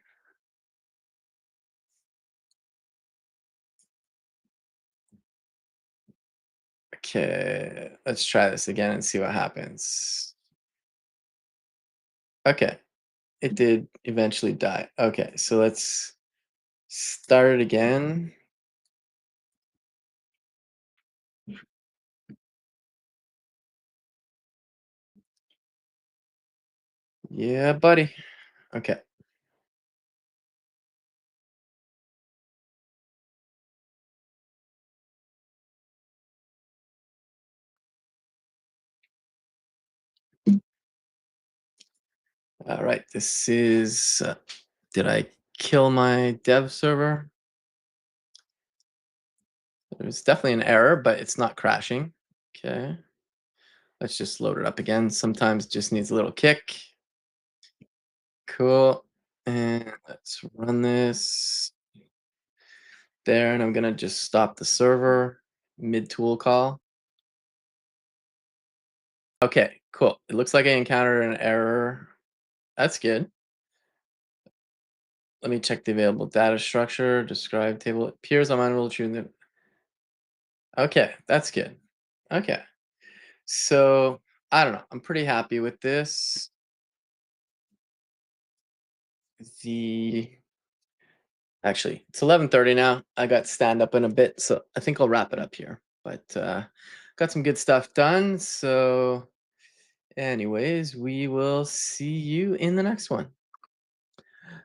Okay, let's try this again and see what happens. Okay, it did eventually die. Okay, so let's start it again. Yeah, buddy. Okay. All right. This is. Did I kill my dev server? There's definitely an error, but it's not crashing. Okay. Let's just load it up again. Sometimes it just needs a little kick. Cool. And let's run this there. And I'm going to just stop the server mid tool call. Okay, cool. It looks like I encountered an error. That's good. Let me check the available data structure. Describe table. It appears I'm unable to. Okay, that's good. Okay. So I don't know. I'm pretty happy with this. The Actually, it's 11:30 now. I got stand up in a bit, so I think I'll wrap it up here. But got some good stuff done. So, anyways, we will see you in the next one.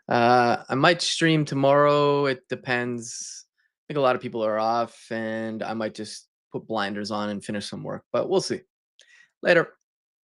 I might stream tomorrow. It depends. I think a lot of people are off, and I might just put blinders on and finish some work. But we'll see. Later.